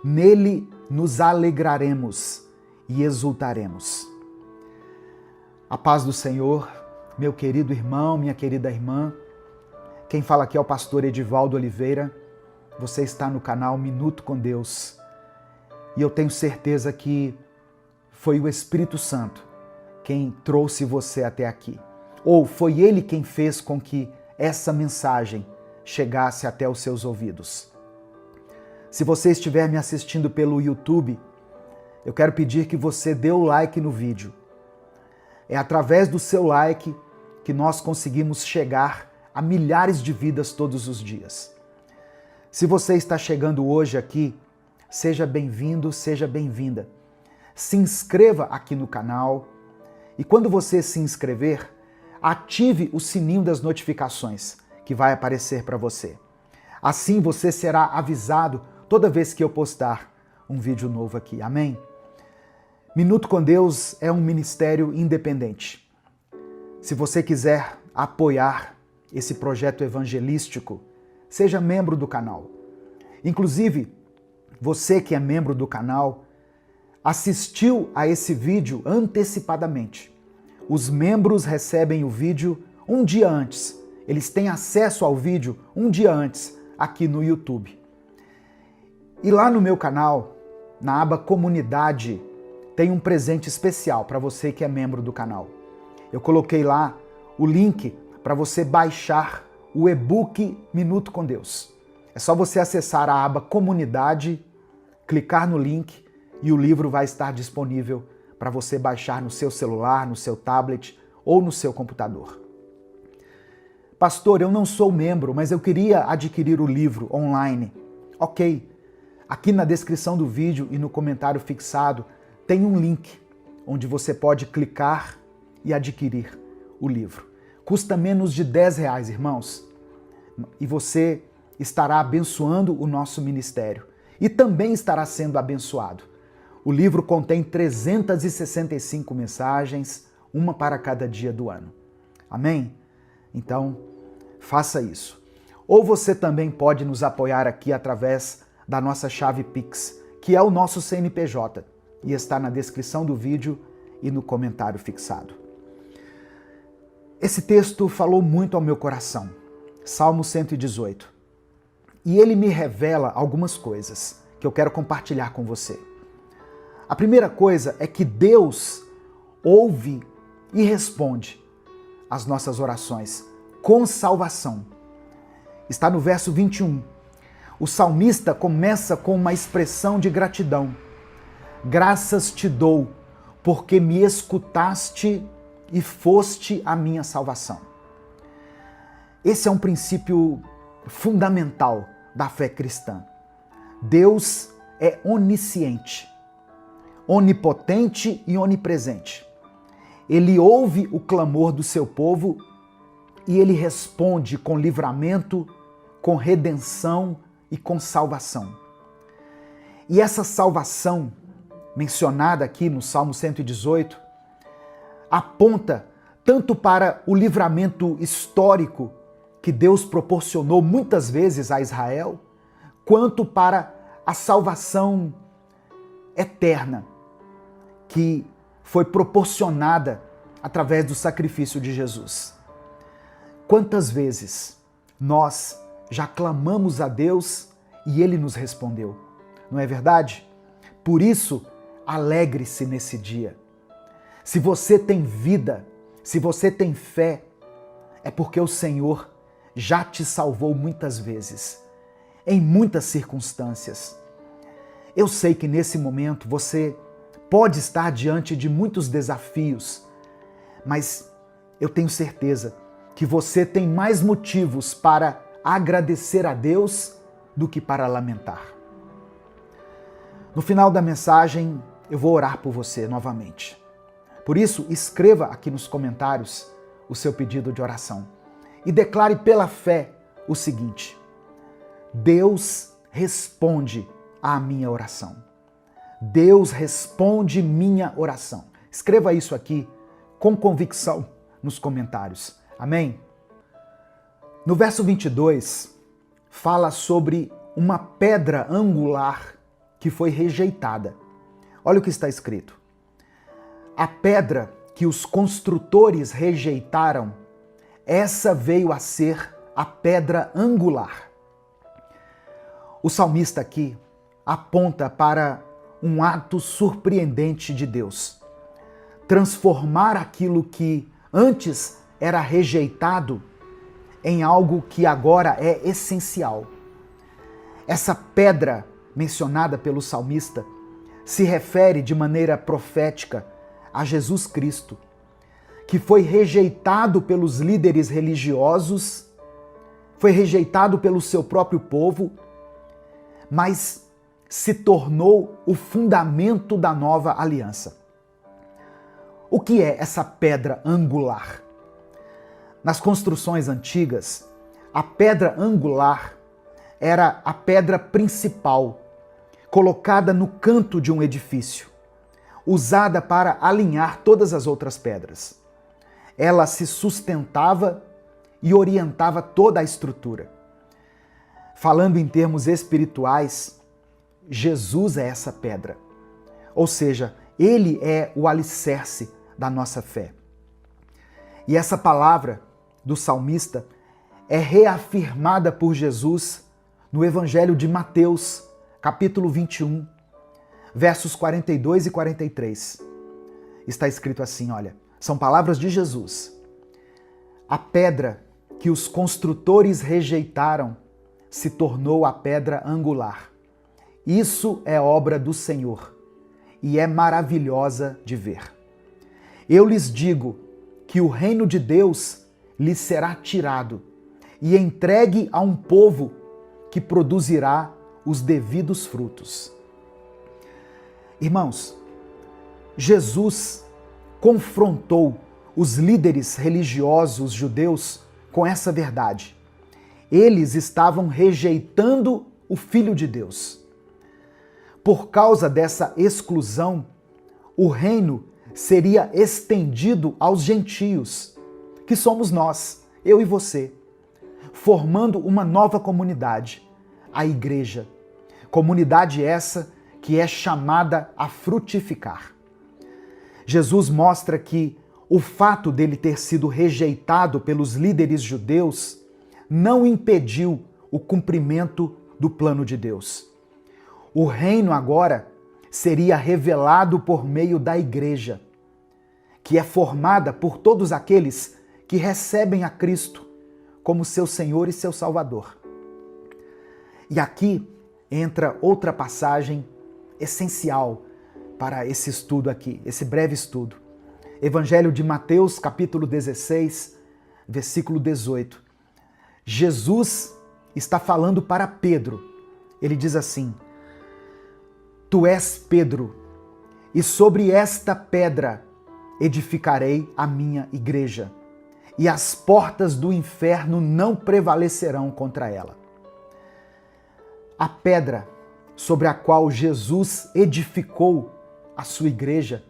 [SPEAKER 1] Nele nos alegraremos e exultaremos. A paz do Senhor, meu querido irmão, minha querida irmã. Quem fala aqui é o pastor Edivaldo Oliveira. Você está no canal Minuto com Deus. E eu tenho certeza que foi o Espírito Santo quem trouxe você até aqui. Ou foi Ele quem fez com que essa mensagem chegasse até os seus ouvidos. Se você estiver me assistindo pelo YouTube, eu quero pedir que você dê o like no vídeo. É através do seu like que nós conseguimos chegar a milhares de vidas todos os dias. Se você está chegando hoje aqui, seja bem-vindo, seja bem-vinda. Se inscreva aqui no canal e quando você se inscrever, ative o sininho das notificações que vai aparecer para você. Assim você será avisado toda vez que eu postar um vídeo novo aqui. Amém? Minuto com Deus é um ministério independente. Se você quiser apoiar esse projeto evangelístico, seja membro do canal. Inclusive, você que é membro do canal, assistiu a esse vídeo antecipadamente. Os membros recebem o vídeo um dia antes. Eles têm acesso ao vídeo um dia antes aqui no YouTube. E lá no meu canal, na aba Comunidade, tem um presente especial para você que é membro do canal. Eu coloquei lá o link para você baixar o e-book Minuto com Deus. É só você acessar a aba Comunidade, clicar no link e o livro vai estar disponível para você baixar no seu celular, no seu tablet ou no seu computador. Pastor, eu não sou membro, mas eu queria adquirir o livro online. Ok. Aqui na descrição do vídeo e no comentário fixado tem um link onde você pode clicar e adquirir o livro. Custa menos de R$10, irmãos. E você estará abençoando o nosso ministério. E também estará sendo abençoado. O livro contém 365 mensagens, uma para cada dia do ano. Amém? Então, faça isso. Ou você também pode nos apoiar aqui através da nossa chave Pix, que é o nosso CNPJ, e está na descrição do vídeo e no comentário fixado. Esse texto falou muito ao meu coração, Salmo 118. E ele me revela algumas coisas que eu quero compartilhar com você. A primeira coisa é que Deus ouve e responde às nossas orações com salvação. Está no verso 21. O salmista começa com uma expressão de gratidão. Graças te dou, porque me escutaste e foste a minha salvação. Esse é um princípio fundamental da fé cristã. Deus é onisciente, onipotente e onipresente. Ele ouve o clamor do seu povo e ele responde com livramento, com redenção e com salvação. E essa salvação, mencionada aqui no Salmo 118, aponta tanto para o livramento histórico que Deus proporcionou muitas vezes a Israel, quanto para a salvação eterna que foi proporcionada através do sacrifício de Jesus. Quantas vezes nós já clamamos a Deus e Ele nos respondeu, não é verdade? Por isso, alegre-se nesse dia. Se você tem vida, se você tem fé, é porque o Senhor já te salvou muitas vezes, em muitas circunstâncias. Eu sei que nesse momento você pode estar diante de muitos desafios, mas eu tenho certeza que você tem mais motivos para agradecer a Deus do que para lamentar. No final da mensagem, eu vou orar por você novamente. Por isso, escreva aqui nos comentários o seu pedido de oração e declare pela fé o seguinte: Deus responde à minha oração. Deus responde minha oração. Escreva isso aqui com convicção nos comentários. Amém? No verso 22, fala sobre uma pedra angular que foi rejeitada. Olha o que está escrito. A pedra que os construtores rejeitaram, essa veio a ser a pedra angular. O salmista aqui aponta para um ato surpreendente de Deus. Transformar aquilo que antes era rejeitado em algo que agora é essencial. Essa pedra mencionada pelo salmista se refere de maneira profética a Jesus Cristo, que foi rejeitado pelos líderes religiosos, foi rejeitado pelo seu próprio povo, mas se tornou o fundamento da nova aliança. O que é essa pedra angular? Nas construções antigas, a pedra angular era a pedra principal, colocada no canto de um edifício, usada para alinhar todas as outras pedras. Ela se sustentava e orientava toda a estrutura. Falando em termos espirituais, Jesus é essa pedra. Ou seja, ele é o alicerce da nossa fé. E essa palavra do salmista é reafirmada por Jesus no Evangelho de Mateus, capítulo 21, versos 42 e 43. Está escrito assim, olha, são palavras de Jesus. A pedra que os construtores rejeitaram se tornou a pedra angular. Isso é obra do Senhor e é maravilhosa de ver. Eu lhes digo que o reino de Deus lhes será tirado e entregue a um povo que produzirá os devidos frutos. Irmãos, Jesus confrontou os líderes religiosos judeus com essa verdade. Eles estavam rejeitando o Filho de Deus. Por causa dessa exclusão, o reino seria estendido aos gentios, que somos nós, eu e você, formando uma nova comunidade, a igreja. Comunidade essa que é chamada a frutificar. Jesus mostra que o fato dele ter sido rejeitado pelos líderes judeus não impediu o cumprimento do plano de Deus. O reino agora seria revelado por meio da igreja, que é formada por todos aqueles que recebem a Cristo como seu Senhor e seu Salvador. E aqui entra outra passagem essencial para esse estudo aqui, esse breve estudo. Evangelho de Mateus, capítulo 16, versículo 18. Jesus está falando para Pedro. Ele diz assim: Tu és Pedro, e sobre esta pedra edificarei a minha igreja, e as portas do inferno não prevalecerão contra ela. A pedra sobre a qual Jesus edificou a sua igreja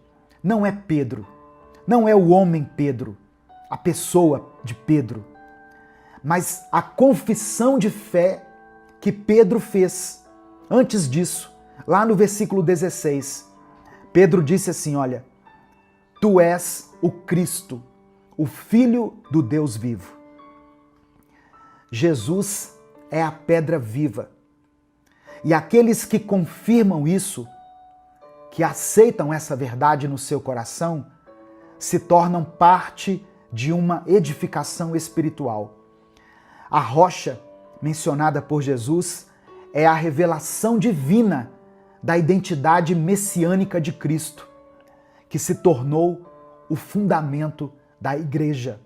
[SPEAKER 1] não é Pedro, não é o homem Pedro, a pessoa de Pedro, mas a confissão de fé que Pedro fez. Antes disso, lá no versículo 16, Pedro disse assim, olha, Tu és o Cristo, o Filho do Deus vivo. Jesus é a pedra viva. E aqueles que confirmam isso, que aceitam essa verdade no seu coração, se tornam parte de uma edificação espiritual. A rocha mencionada por Jesus é a revelação divina da identidade messiânica de Cristo, que se tornou o fundamento da igreja.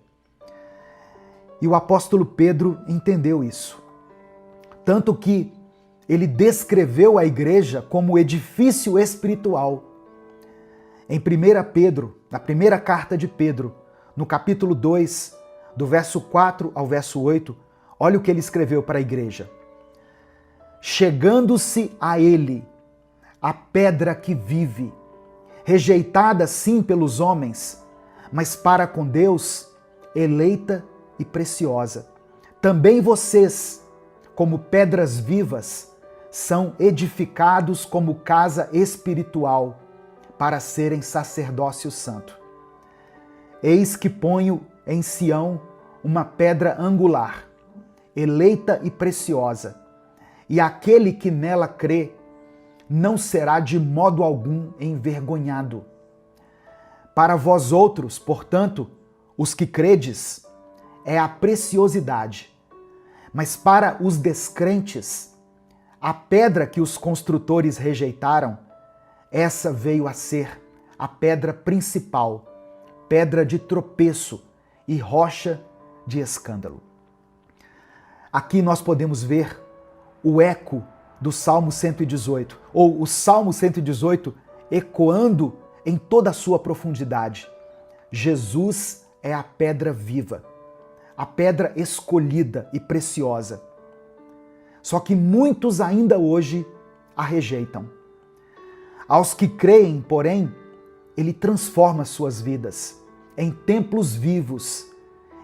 [SPEAKER 1] E o apóstolo Pedro entendeu isso. Tanto que ele descreveu a igreja como edifício espiritual. Em 1 Pedro, na primeira carta de Pedro, no capítulo 2, do verso 4 ao verso 8, olha o que ele escreveu para a igreja. Chegando-se a ele, a pedra que vive, rejeitada sim pelos homens, mas para com Deus, eleita e preciosa. Também vocês, como pedras vivas, são edificados como casa espiritual, para serem sacerdócio santo. Eis que ponho em Sião uma pedra angular, eleita e preciosa, e aquele que nela crê não será de modo algum envergonhado. Para vós outros, portanto, os que credes, é a preciosidade, mas para os descrentes, a pedra que os construtores rejeitaram, essa veio a ser a pedra principal, pedra de tropeço e rocha de escândalo. Aqui nós podemos ver o eco do Salmo 118, ou o Salmo 118 ecoando em toda a sua profundidade. Jesus é a pedra viva, a pedra escolhida e preciosa. Só que muitos ainda hoje a rejeitam. Aos que creem, porém, ele transforma suas vidas em templos vivos,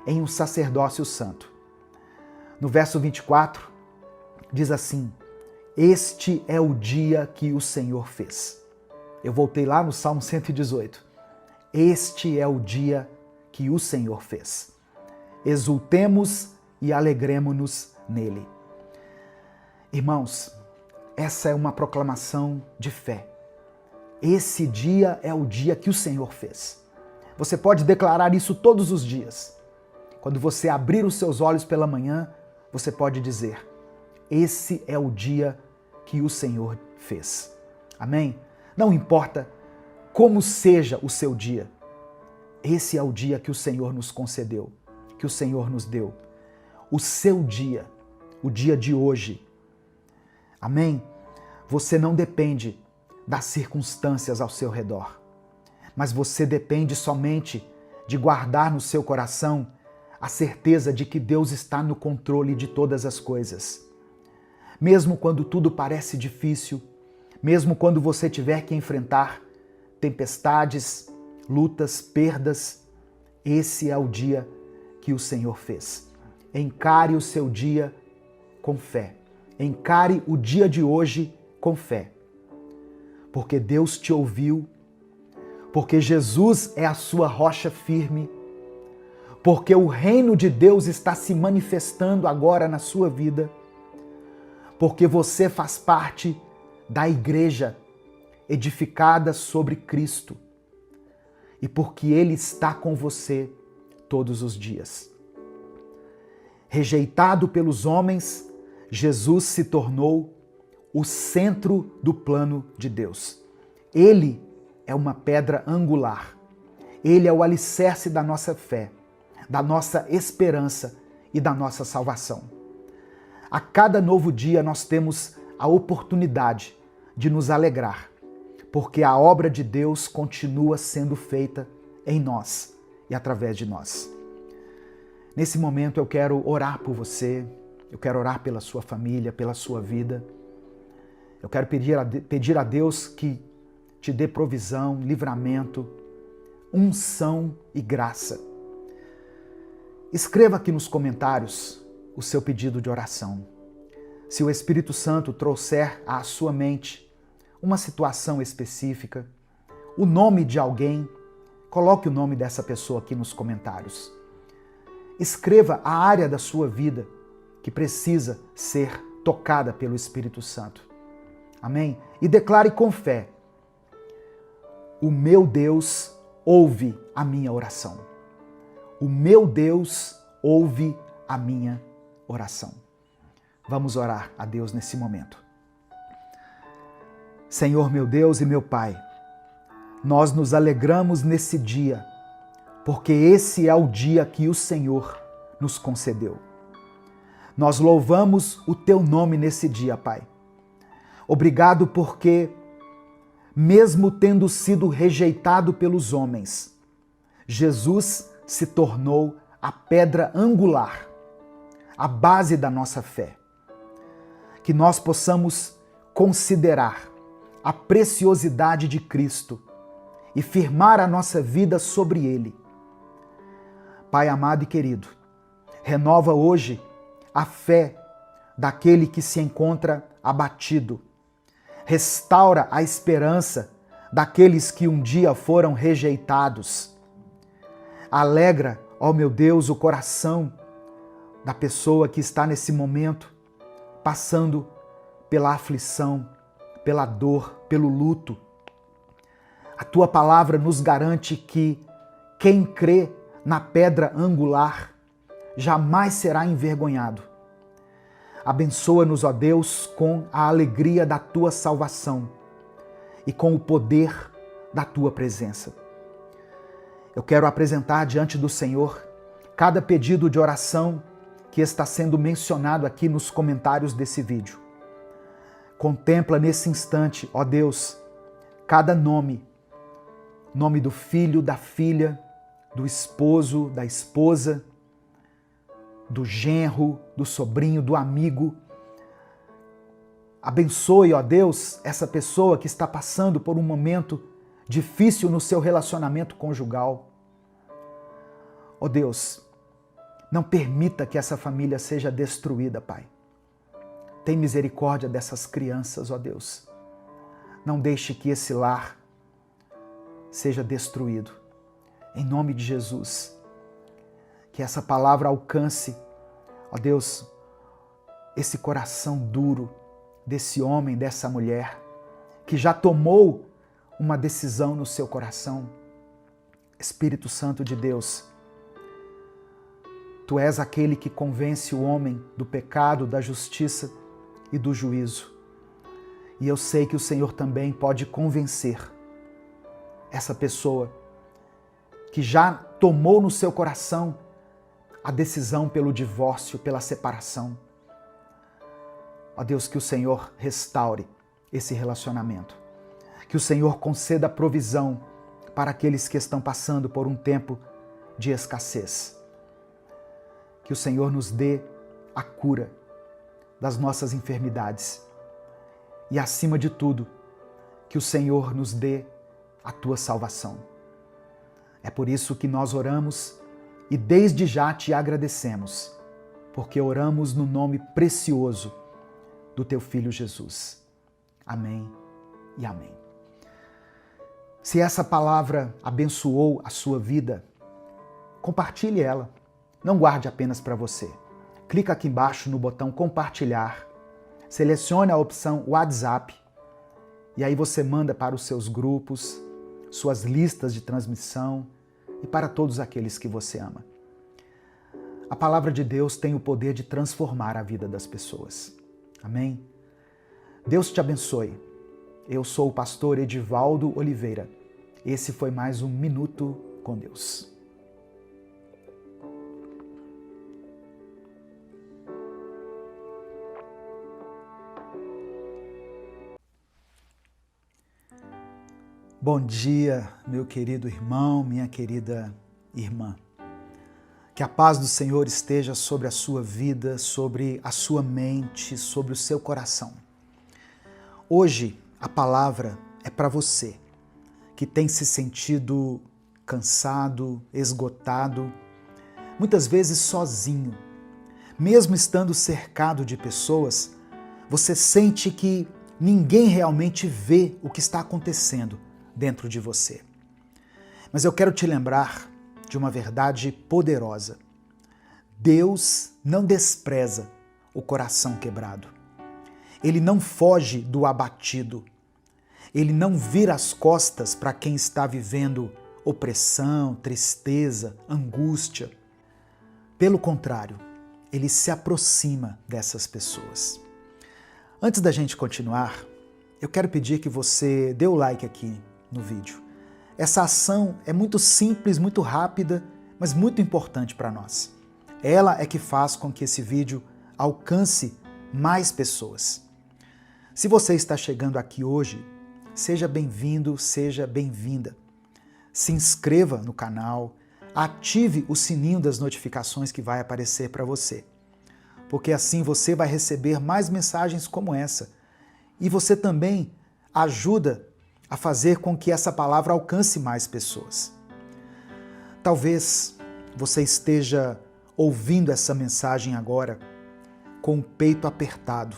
[SPEAKER 1] em um sacerdócio santo. No verso 24, diz assim: este é o dia que o Senhor fez. Eu voltei lá no Salmo 118. Este é o dia que o Senhor fez. Exultemos e alegremo-nos nele. Irmãos, essa é uma proclamação de fé. Esse dia é o dia que o Senhor fez. Você pode declarar isso todos os dias. Quando você abrir os seus olhos pela manhã, você pode dizer: esse é o dia que o Senhor fez. Amém? Não importa como seja o seu dia, esse é o dia que o Senhor nos concedeu, que o Senhor nos deu. O seu dia, o dia de hoje. Amém? Você não depende das circunstâncias ao seu redor, mas você depende somente de guardar no seu coração a certeza de que Deus está no controle de todas as coisas. Mesmo quando tudo parece difícil, mesmo quando você tiver que enfrentar tempestades, lutas, perdas, esse é o dia que o Senhor fez. Encare o seu dia com fé. Encare o dia de hoje com fé. Porque Deus te ouviu, porque Jesus é a sua rocha firme, porque o reino de Deus está se manifestando agora na sua vida, porque você faz parte da igreja edificada sobre Cristo e porque Ele está com você todos os dias. Rejeitado pelos homens, Jesus se tornou o centro do plano de Deus. Ele é uma pedra angular. Ele é o alicerce da nossa fé, da nossa esperança e da nossa salvação. A cada novo dia nós temos a oportunidade de nos alegrar, porque a obra de Deus continua sendo feita em nós e através de nós. Nesse momento eu quero orar por você, eu quero orar pela sua família, pela sua vida. Eu quero pedir a Deus que te dê provisão, livramento, unção e graça. Escreva aqui nos comentários o seu pedido de oração. Se o Espírito Santo trouxer à sua mente uma situação específica, o nome de alguém, coloque o nome dessa pessoa aqui nos comentários. Escreva a área da sua vida que precisa ser tocada pelo Espírito Santo. Amém? E declare com fé: o meu Deus ouve a minha oração. O meu Deus ouve a minha oração. Vamos orar a Deus nesse momento. Senhor, meu Deus e meu Pai, nós nos alegramos nesse dia, porque esse é o dia que o Senhor nos concedeu. Nós louvamos o Teu nome nesse dia, Pai. Obrigado porque, mesmo tendo sido rejeitado pelos homens, Jesus se tornou a pedra angular, a base da nossa fé. Que nós possamos considerar a preciosidade de Cristo e firmar a nossa vida sobre Ele. Pai amado e querido, renova hoje a fé daquele que se encontra abatido. Restaura a esperança daqueles que um dia foram rejeitados. Alegra, ó meu Deus, o coração da pessoa que está nesse momento passando pela aflição, pela dor, pelo luto. A tua palavra nos garante que quem crê na pedra angular jamais será envergonhado. Abençoa-nos, ó Deus, com a alegria da tua salvação e com o poder da tua presença. Eu quero apresentar diante do Senhor cada pedido de oração que está sendo mencionado aqui nos comentários desse vídeo. Contempla nesse instante, ó Deus, cada nome do filho, da filha, do esposo, da esposa, do genro, do sobrinho, do amigo. Abençoe, ó Deus, essa pessoa que está passando por um momento difícil no seu relacionamento conjugal. Ó Deus, não permita que essa família seja destruída, Pai. Tem misericórdia dessas crianças, ó Deus. Não deixe que esse lar seja destruído. Em nome de Jesus, que essa palavra alcance, ó Deus, esse coração duro desse homem, dessa mulher, que já tomou uma decisão no seu coração. Espírito Santo de Deus, Tu és aquele que convence o homem do pecado, da justiça e do juízo. E eu sei que o Senhor também pode convencer essa pessoa que já tomou no seu coração a decisão pelo divórcio, pela separação. Ó Deus, que o Senhor restaure esse relacionamento. Que o Senhor conceda provisão para aqueles que estão passando por um tempo de escassez. Que o Senhor nos dê a cura das nossas enfermidades. E, acima de tudo, que o Senhor nos dê a Tua salvação. É por isso que nós oramos e desde já Te agradecemos, porque oramos no nome precioso do Teu Filho Jesus. Amém e amém. Se essa palavra abençoou a sua vida, compartilhe ela. Não guarde apenas para você. Clica aqui embaixo no botão compartilhar, selecione a opção WhatsApp e aí você manda para os seus grupos, suas listas de transmissão e para todos aqueles que você ama. A palavra de Deus tem o poder de transformar a vida das pessoas. Amém? Deus te abençoe. Eu sou o pastor Edivaldo Oliveira. Esse foi mais um Minuto com Deus. Bom dia, meu querido irmão, minha querida irmã. Que a paz do Senhor esteja sobre a sua vida, sobre a sua mente, sobre o seu coração. Hoje, a palavra é para você que tem se sentido cansado, esgotado, muitas vezes sozinho. Mesmo estando cercado de pessoas, você sente que ninguém realmente vê o que está acontecendo dentro de você. Mas eu quero te lembrar de uma verdade poderosa. Deus não despreza o coração quebrado. Ele não foge do abatido. Ele não vira as costas para quem está vivendo opressão, tristeza, angústia. Pelo contrário, ele se aproxima dessas pessoas. Antes da gente continuar, eu quero pedir que você dê o like aqui no vídeo. Essa ação é muito simples, muito rápida, mas muito importante para nós. Ela é que faz com que esse vídeo alcance mais pessoas. Se você está chegando aqui hoje, seja bem-vindo, seja bem-vinda. Se inscreva no canal, ative o sininho das notificações que vai aparecer para você, porque assim você vai receber mais mensagens como essa e você também ajuda a fazer com que essa palavra alcance mais pessoas. Talvez você esteja ouvindo essa mensagem agora com o peito apertado.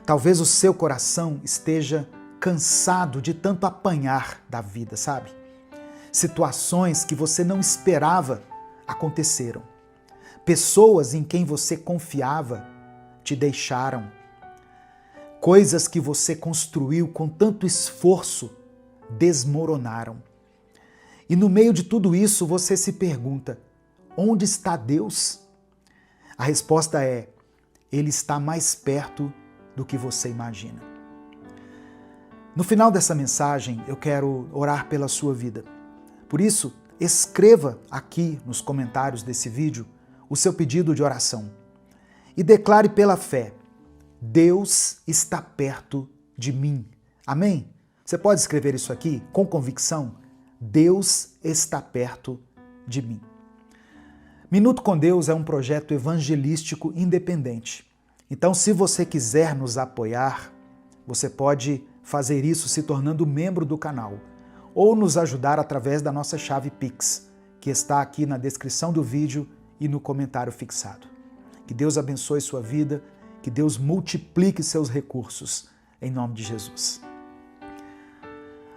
[SPEAKER 1] Talvez o seu coração esteja cansado de tanto apanhar da vida, sabe? Situações que você não esperava aconteceram. Pessoas em quem você confiava te deixaram. Coisas que você construiu com tanto esforço desmoronaram. E no meio de tudo isso você se pergunta: onde está Deus? A resposta é: Ele está mais perto do que você imagina. No final dessa mensagem, eu quero orar pela sua vida. Por isso, escreva aqui nos comentários desse vídeo o seu pedido de oração e declare pela fé: Deus está perto de mim. Amém? Você pode escrever isso aqui com convicção? Deus está perto de mim. Minuto com Deus é um projeto evangelístico independente. Então, se você quiser nos apoiar, você pode fazer isso se tornando membro do canal ou nos ajudar através da nossa chave Pix, que está aqui na descrição do vídeo e no comentário fixado. Que Deus abençoe sua vida, que Deus multiplique seus recursos, em nome de Jesus.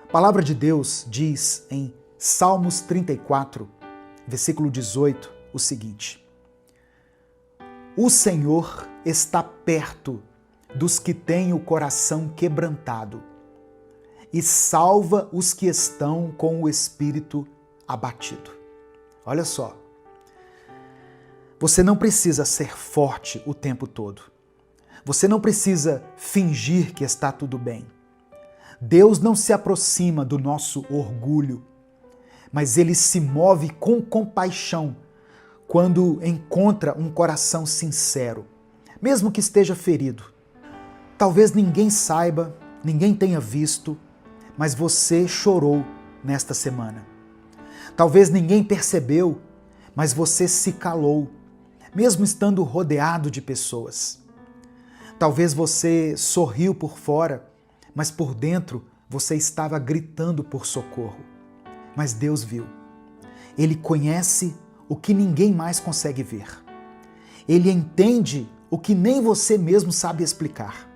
[SPEAKER 1] A palavra de Deus diz em Salmos 34, versículo 18, o seguinte: O Senhor está perto dos que têm o coração quebrantado e salva os que estão com o espírito abatido. Olha só, você não precisa ser forte o tempo todo. Você não precisa fingir que está tudo bem. Deus não se aproxima do nosso orgulho, mas Ele se move com compaixão quando encontra um coração sincero, mesmo que esteja ferido. Talvez ninguém saiba, ninguém tenha visto, mas você chorou nesta semana. Talvez ninguém percebeu, mas você se calou, mesmo estando rodeado de pessoas. Talvez você sorriu por fora, mas por dentro você estava gritando por socorro. Mas Deus viu. Ele conhece o que ninguém mais consegue ver. Ele entende o que nem você mesmo sabe explicar.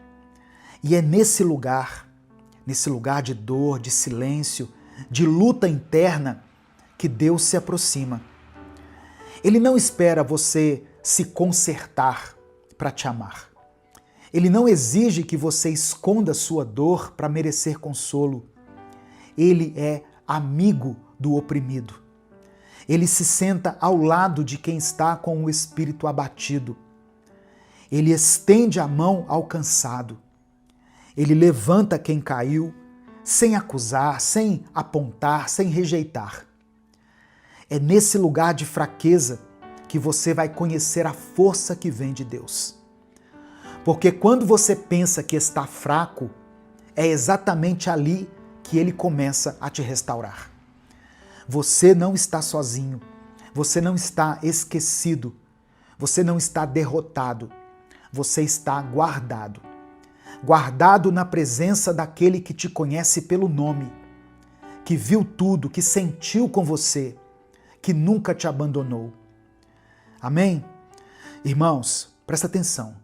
[SPEAKER 1] E é nesse lugar de dor, de silêncio, de luta interna, que Deus se aproxima. Ele não espera você se consertar para te amar. Ele não exige que você esconda sua dor para merecer consolo. Ele é amigo do oprimido. Ele se senta ao lado de quem está com o espírito abatido. Ele estende a mão ao cansado. Ele levanta quem caiu, sem acusar, sem apontar, sem rejeitar. É nesse lugar de fraqueza que você vai conhecer a força que vem de Deus. Porque quando você pensa que está fraco, é exatamente ali que Ele começa a te restaurar. Você não está sozinho, você não está esquecido, você não está derrotado, você está guardado. Guardado na presença daquele que te conhece pelo nome, que viu tudo, que sentiu com você, que nunca te abandonou. Amém? Irmãos, presta atenção.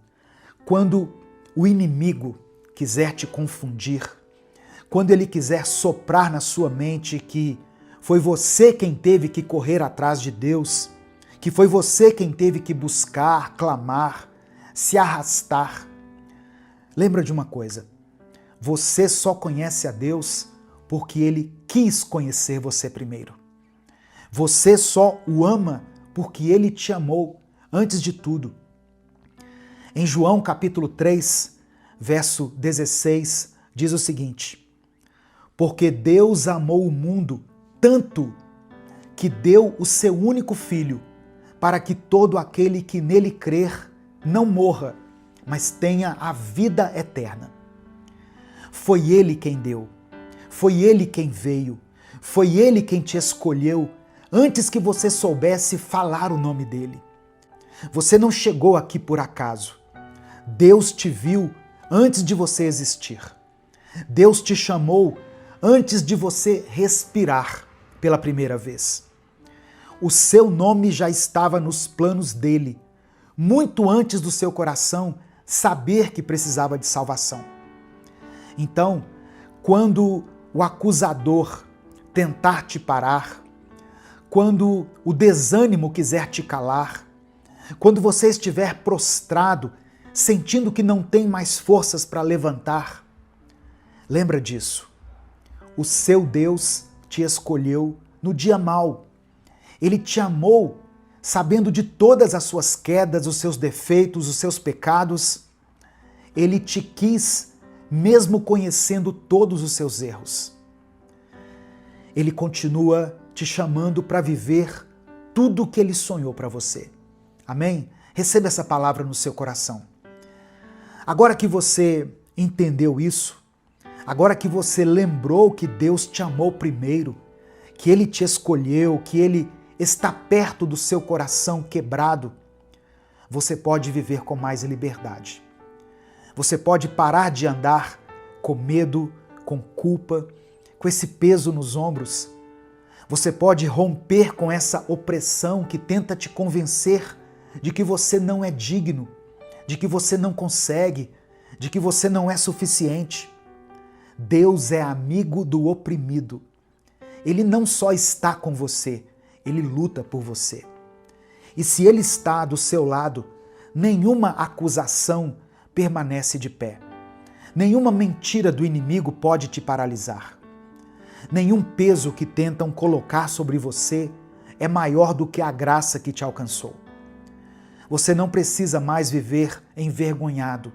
[SPEAKER 1] Quando o inimigo quiser te confundir, quando ele quiser soprar na sua mente que foi você quem teve que correr atrás de Deus, que foi você quem teve que buscar, clamar, se arrastar, lembra de uma coisa: você só conhece a Deus porque Ele quis conhecer você primeiro. Você só o ama porque Ele te amou antes de tudo. Em João capítulo 3, verso 16, diz o seguinte: Porque Deus amou o mundo tanto que deu o seu único Filho, para que todo aquele que nele crer não morra, mas tenha a vida eterna. Foi Ele quem deu, foi Ele quem veio, foi Ele quem te escolheu antes que você soubesse falar o nome dEle. Você não chegou aqui por acaso. Deus te viu antes de você existir. Deus te chamou antes de você respirar pela primeira vez. O seu nome já estava nos planos dele, muito antes do seu coração saber que precisava de salvação. Então, quando o acusador tentar te parar, quando o desânimo quiser te calar, quando você estiver prostrado, sentindo que não tem mais forças para levantar, lembra disso. O seu Deus te escolheu no dia mau. Ele te amou, sabendo de todas as suas quedas, os seus defeitos, os seus pecados. Ele te quis, mesmo conhecendo todos os seus erros. Ele continua te chamando para viver tudo o que Ele sonhou para você. Amém? Receba essa palavra no seu coração. Agora que você entendeu isso, agora que você lembrou que Deus te amou primeiro, que Ele te escolheu, que Ele está perto do seu coração quebrado, você pode viver com mais liberdade. Você pode parar de andar com medo, com culpa, com esse peso nos ombros. Você pode romper com essa opressão que tenta te convencer de que você não é digno, de que você não consegue, de que você não é suficiente. Deus é amigo do oprimido. Ele não só está com você, Ele luta por você. E se Ele está do seu lado, nenhuma acusação permanece de pé. Nenhuma mentira do inimigo pode te paralisar. Nenhum peso que tentam colocar sobre você é maior do que a graça que te alcançou. Você não precisa mais viver envergonhado.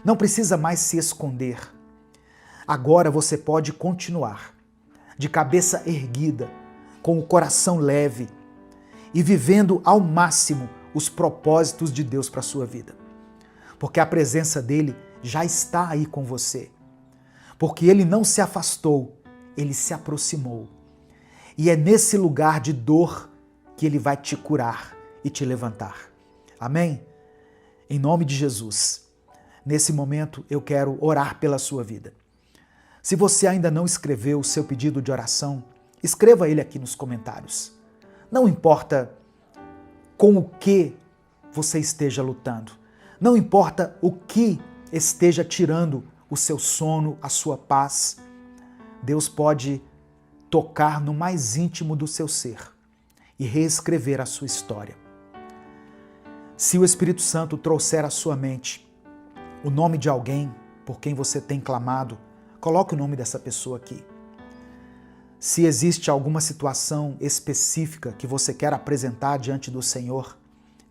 [SPEAKER 1] Não precisa mais se esconder. Agora você pode continuar, de cabeça erguida, com o coração leve e vivendo ao máximo os propósitos de Deus para a sua vida. Porque a presença dele já está aí com você. Porque ele não se afastou, ele se aproximou. E é nesse lugar de dor que ele vai te curar e te levantar. Amém? Em nome de Jesus. Nesse momento eu quero orar pela sua vida. Se você ainda não escreveu o seu pedido de oração, escreva ele aqui nos comentários. Não importa com o que você esteja lutando, não importa o que esteja tirando o seu sono, a sua paz, Deus pode tocar no mais íntimo do seu ser e reescrever a sua história. Se o Espírito Santo trouxer à sua mente o nome de alguém por quem você tem clamado, coloque o nome dessa pessoa aqui. Se existe alguma situação específica que você quer apresentar diante do Senhor,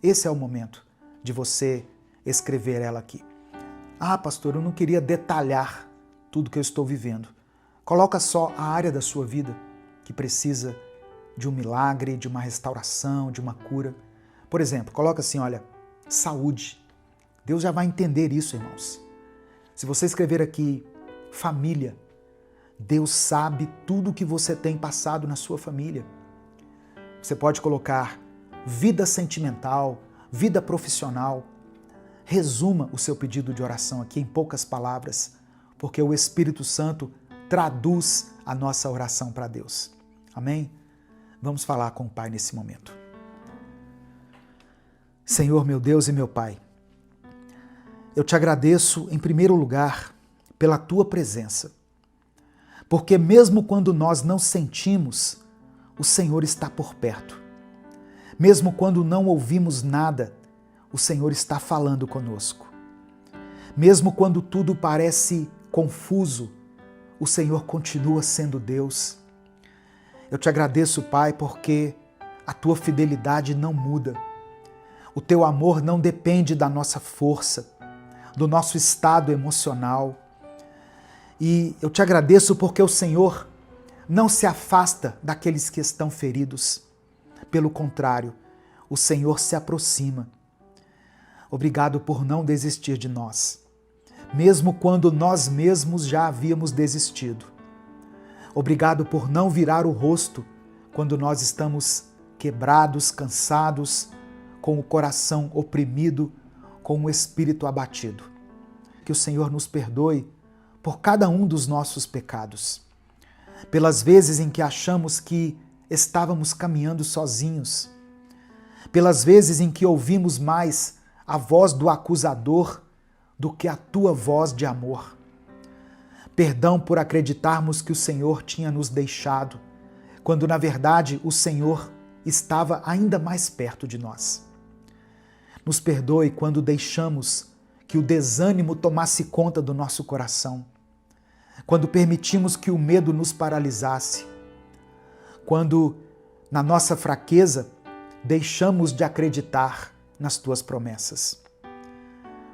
[SPEAKER 1] esse é o momento de você escrever ela aqui. Ah, pastor, eu não queria detalhar tudo que eu estou vivendo. Coloca só a área da sua vida que precisa de um milagre, de uma restauração, de uma cura. Por exemplo, coloca assim, olha, saúde. Deus já vai entender isso, irmãos. Se você escrever aqui família, Deus sabe tudo o que você tem passado na sua família. Você pode colocar vida sentimental, vida profissional. Resuma o seu pedido de oração aqui em poucas palavras, porque o Espírito Santo traduz a nossa oração para Deus. Amém? Vamos falar com o Pai nesse momento. Senhor, meu Deus e meu Pai, eu te agradeço em primeiro lugar pela tua presença, porque mesmo quando nós não sentimos, o Senhor está por perto. Mesmo quando não ouvimos nada, o Senhor está falando conosco. Mesmo quando tudo parece confuso, o Senhor continua sendo Deus. Eu te agradeço, Pai, porque a tua fidelidade não muda. O teu amor não depende da nossa força, do nosso estado emocional. E eu te agradeço porque o Senhor não se afasta daqueles que estão feridos. Pelo contrário, o Senhor se aproxima. Obrigado por não desistir de nós, mesmo quando nós mesmos já havíamos desistido. Obrigado por não virar o rosto quando nós estamos quebrados, cansados, com o coração oprimido, com o espírito abatido. Que o Senhor nos perdoe por cada um dos nossos pecados, pelas vezes em que achamos que estávamos caminhando sozinhos, pelas vezes em que ouvimos mais a voz do acusador do que a tua voz de amor. Perdão por acreditarmos que o Senhor tinha nos deixado, quando na verdade o Senhor estava ainda mais perto de nós. Nos perdoe quando deixamos que o desânimo tomasse conta do nosso coração, quando permitimos que o medo nos paralisasse, quando, na nossa fraqueza, deixamos de acreditar nas tuas promessas.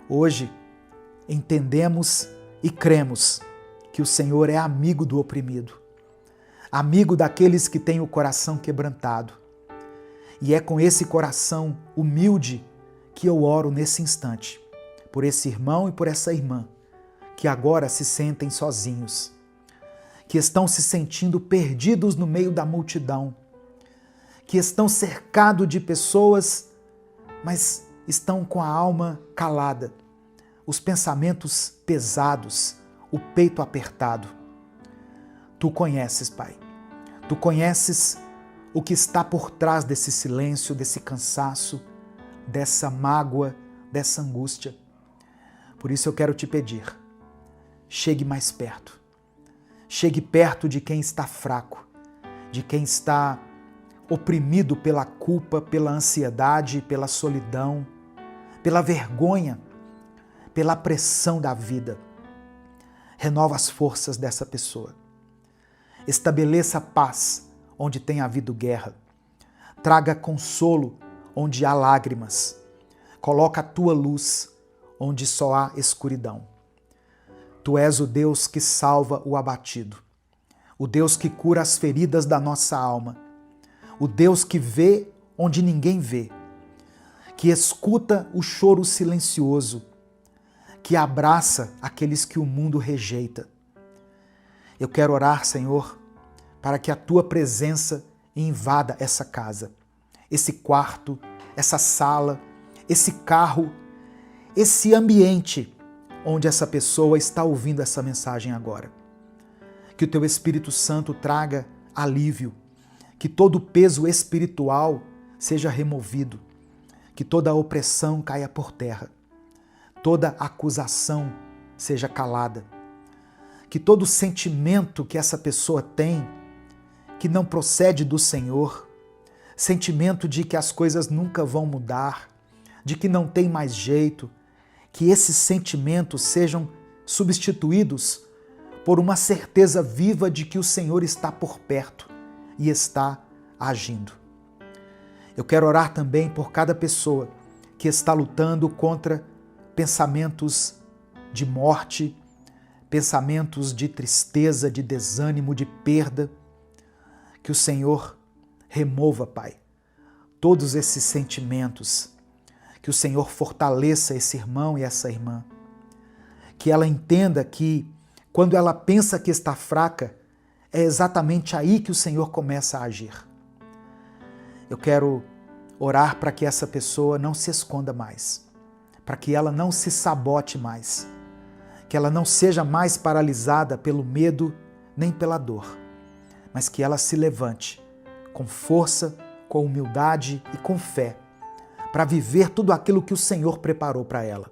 [SPEAKER 1] Hoje, entendemos e cremos que o Senhor é amigo do oprimido, amigo daqueles que têm o coração quebrantado. E é com esse coração humilde que eu oro nesse instante, por esse irmão e por essa irmã, que agora se sentem sozinhos, que estão se sentindo perdidos no meio da multidão, que estão cercados de pessoas, mas estão com a alma calada, os pensamentos pesados, o peito apertado. Tu conheces, Pai. Tu conheces o que está por trás desse silêncio, desse cansaço, dessa mágoa, dessa angústia. Por isso eu quero te pedir, chegue mais perto. Chegue perto de quem está fraco, de quem está oprimido pela culpa, pela ansiedade, pela solidão, pela vergonha, pela pressão da vida. Renova as forças dessa pessoa. Estabeleça paz onde tem havido guerra. Traga consolo onde há lágrimas. Coloca a tua luz onde só há escuridão. Tu és o Deus que salva o abatido, o Deus que cura as feridas da nossa alma, o Deus que vê onde ninguém vê, que escuta o choro silencioso, que abraça aqueles que o mundo rejeita. Eu quero orar, Senhor, para que a tua presença invada essa casa, esse quarto, essa sala, esse carro, esse ambiente onde essa pessoa está ouvindo essa mensagem agora. Que o teu Espírito Santo traga alívio, que todo o peso espiritual seja removido, que toda a opressão caia por terra, toda acusação seja calada, que todo sentimento que essa pessoa tem, que não procede do Senhor, sentimento de que as coisas nunca vão mudar, de que não tem mais jeito, que esses sentimentos sejam substituídos por uma certeza viva de que o Senhor está por perto e está agindo. Eu quero orar também por cada pessoa que está lutando contra pensamentos de morte, pensamentos de tristeza, de desânimo, de perda. Que o Senhor remova, Pai, todos esses sentimentos. Que o Senhor fortaleça esse irmão e essa irmã. Que ela entenda que, quando ela pensa que está fraca, é exatamente aí que o Senhor começa a agir. Eu quero orar para que essa pessoa não se esconda mais, para que ela não se sabote mais, que ela não seja mais paralisada pelo medo nem pela dor, mas que ela se levante com força, com humildade e com fé, para viver tudo aquilo que o Senhor preparou para ela.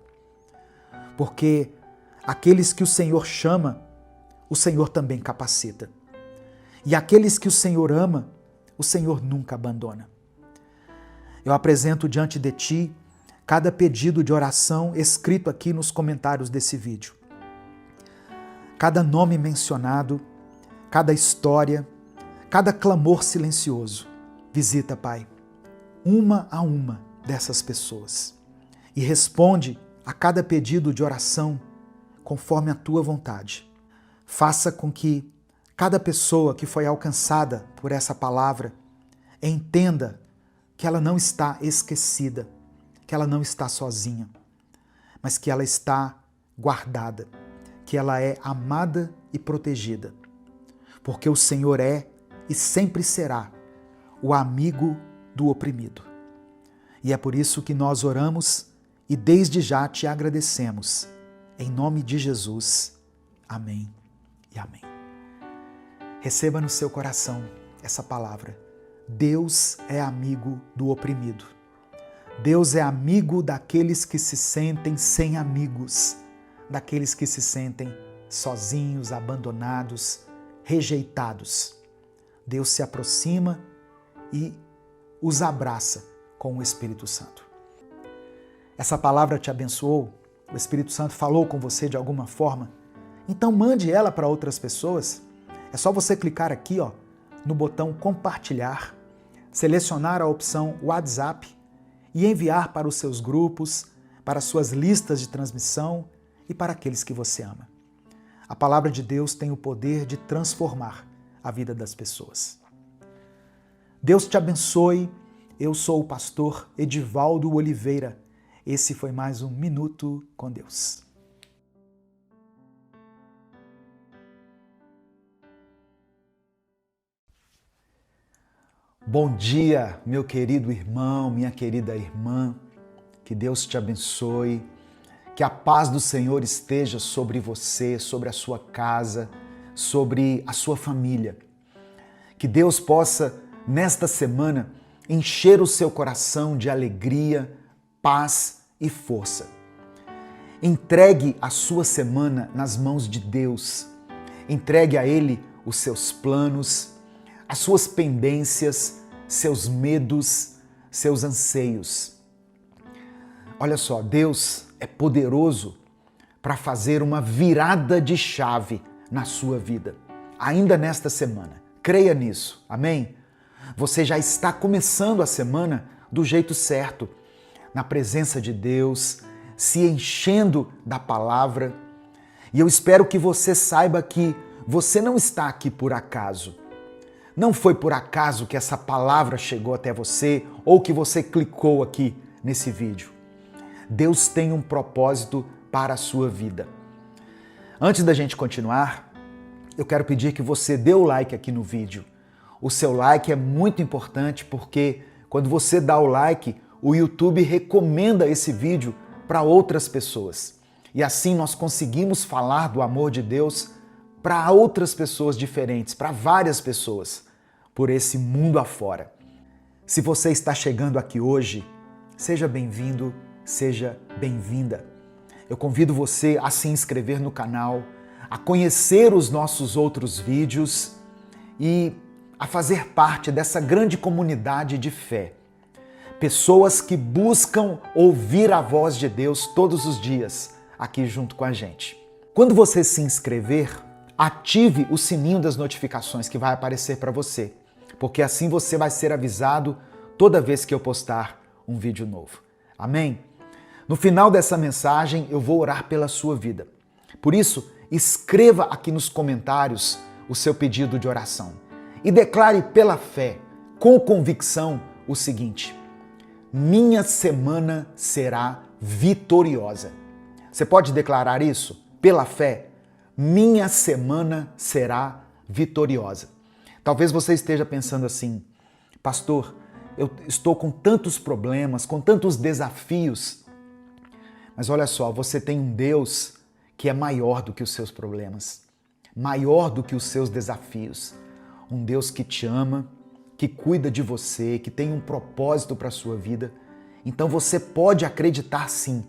[SPEAKER 1] Porque aqueles que o Senhor chama, o Senhor também capacita. E aqueles que o Senhor ama, o Senhor nunca abandona. Eu apresento diante de ti cada pedido de oração escrito aqui nos comentários desse vídeo. Cada nome mencionado, cada história, cada clamor silencioso. Visita, Pai, uma a uma dessas pessoas e responde a cada pedido de oração conforme a tua vontade. Faça com que cada pessoa que foi alcançada por essa palavra entenda que ela não está esquecida, que ela não está sozinha, mas que ela está guardada, que ela é amada e protegida, porque o Senhor é e sempre será o amigo do oprimido. E é por isso que nós oramos e desde já te agradecemos. Em nome de Jesus. Amém e amém. Receba no seu coração essa palavra. Deus é amigo do oprimido. Deus é amigo daqueles que se sentem sem amigos, daqueles que se sentem sozinhos, abandonados, rejeitados. Deus se aproxima e os abraça com o Espírito Santo. Essa palavra te abençoou? O Espírito Santo falou com você de alguma forma? Então mande ela para outras pessoas. É só você clicar aqui, no botão compartilhar, selecionar a opção WhatsApp e enviar para os seus grupos, para as suas listas de transmissão e para aqueles que você ama. A palavra de Deus tem o poder de transformar a vida das pessoas. Deus te abençoe. Eu sou o pastor Edivaldo Oliveira. Esse foi mais um Minuto com Deus. Bom dia, meu querido irmão, minha querida irmã. Que Deus te abençoe. Que a paz do Senhor esteja sobre você, sobre a sua casa, sobre a sua família. Que Deus possa, nesta semana, encher o seu coração de alegria, paz e força. Entregue a sua semana nas mãos de Deus. Entregue a Ele os seus planos, as suas pendências, seus medos, seus anseios. Olha só, Deus é poderoso para fazer uma virada de chave na sua vida, ainda nesta semana. Creia nisso, amém? Você já está começando a semana do jeito certo, na presença de Deus, se enchendo da palavra. E eu espero que você saiba que você não está aqui por acaso. Não foi por acaso que essa palavra chegou até você ou que você clicou aqui nesse vídeo. Deus tem um propósito para a sua vida. Antes da gente continuar, eu quero pedir que você dê o like aqui no vídeo. O seu like é muito importante porque quando você dá o like, o YouTube recomenda esse vídeo para outras pessoas. E assim nós conseguimos falar do amor de Deus para outras pessoas diferentes, para várias pessoas, por esse mundo afora. Se você está chegando aqui hoje, seja bem-vindo, seja bem-vinda. Eu convido você a se inscrever no canal, a conhecer os nossos outros vídeos e a fazer parte dessa grande comunidade de fé. Pessoas que buscam ouvir a voz de Deus todos os dias aqui junto com a gente. Quando você se inscrever, ative o sininho das notificações que vai aparecer para você, porque assim você vai ser avisado toda vez que eu postar um vídeo novo. Amém? No final dessa mensagem, eu vou orar pela sua vida. Por isso, escreva aqui nos comentários o seu pedido de oração e declare pela fé, com convicção, o seguinte: minha semana será vitoriosa. Você pode declarar isso pela fé? Minha semana será vitoriosa. Talvez você esteja pensando assim: pastor, eu estou com tantos problemas, com tantos desafios. Mas olha só, você tem um Deus que é maior do que os seus problemas, maior do que os seus desafios. Um Deus que te ama, que cuida de você, que tem um propósito para a sua vida. Então você pode acreditar sim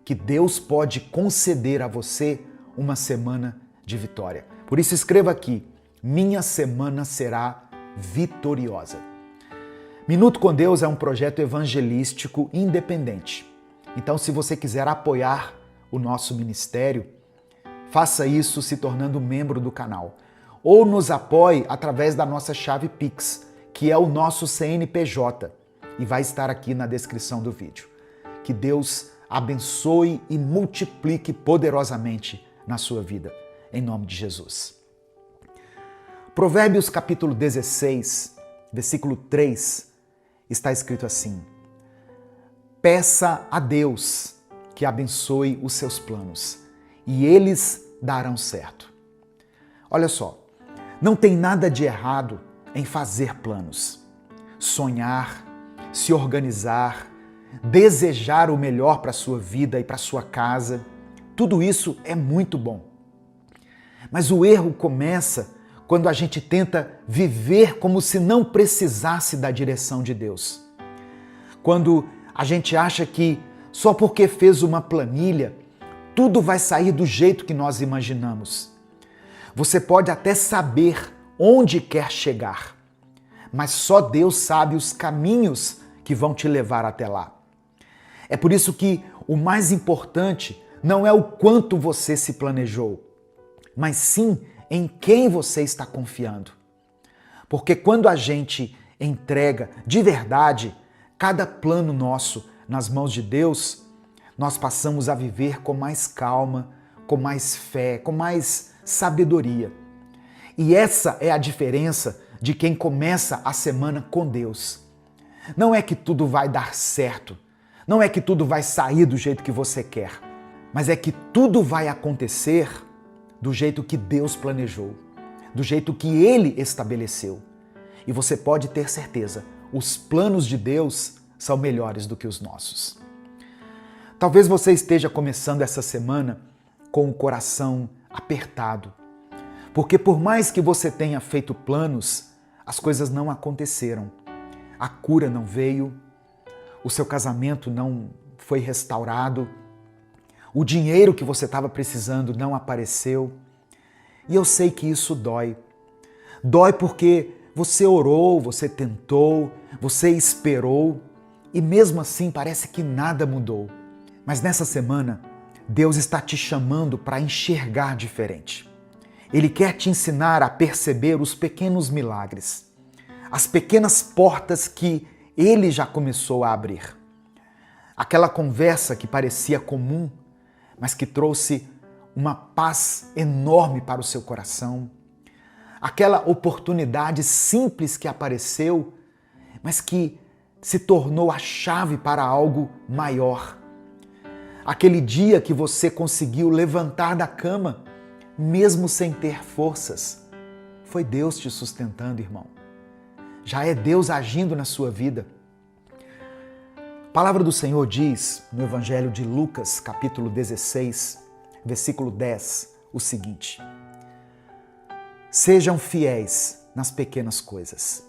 [SPEAKER 1] que Deus pode conceder a você uma semana de vitória. Por isso escreva aqui: minha semana será vitoriosa. Minuto com Deus é um projeto evangelístico independente. Então, se você quiser apoiar o nosso ministério, faça isso se tornando membro do canal. Ou nos apoie através da nossa chave Pix, que é o nosso CNPJ, e vai estar aqui na descrição do vídeo. Que Deus abençoe e multiplique poderosamente na sua vida, em nome de Jesus. Provérbios capítulo 16, versículo 3, está escrito assim: peça a Deus que abençoe os seus planos, e eles darão certo. Olha só, não tem nada de errado em fazer planos, sonhar, se organizar, desejar o melhor para a sua vida e para a sua casa. Tudo isso é muito bom. Mas o erro começa quando a gente tenta viver como se não precisasse da direção de Deus. Quando A gente acha que só porque fez uma planilha, tudo vai sair do jeito que nós imaginamos. Você pode até saber onde quer chegar, mas só Deus sabe os caminhos que vão te levar até lá. É por isso que o mais importante não é o quanto você se planejou, mas sim em quem você está confiando. Porque quando a gente entrega de verdade cada plano nosso nas mãos de Deus, nós passamos a viver com mais calma, com mais fé, com mais sabedoria. E essa é a diferença de quem começa a semana com Deus. Não é que tudo vai dar certo, não é que tudo vai sair do jeito que você quer, mas é que tudo vai acontecer do jeito que Deus planejou, do jeito que Ele estabeleceu. E você pode ter certeza, os planos de Deus são melhores do que os nossos. Talvez você esteja começando essa semana com o coração apertado, porque por mais que você tenha feito planos, as coisas não aconteceram. A cura não veio, o seu casamento não foi restaurado, o dinheiro que você estava precisando não apareceu. E eu sei que isso dói. Dói porque você orou, você tentou, você esperou e mesmo assim parece que nada mudou. Mas nessa semana, Deus está te chamando para enxergar diferente. Ele quer te ensinar a perceber os pequenos milagres, as pequenas portas que Ele já começou a abrir. Aquela conversa que parecia comum, mas que trouxe uma paz enorme para o seu coração. Aquela oportunidade simples que apareceu, mas que se tornou a chave para algo maior. Aquele dia que você conseguiu levantar da cama, mesmo sem ter forças, foi Deus te sustentando, irmão. Já é Deus agindo na sua vida. A palavra do Senhor diz, no Evangelho de Lucas, capítulo 16, versículo 10, o seguinte: sejam fiéis nas pequenas coisas,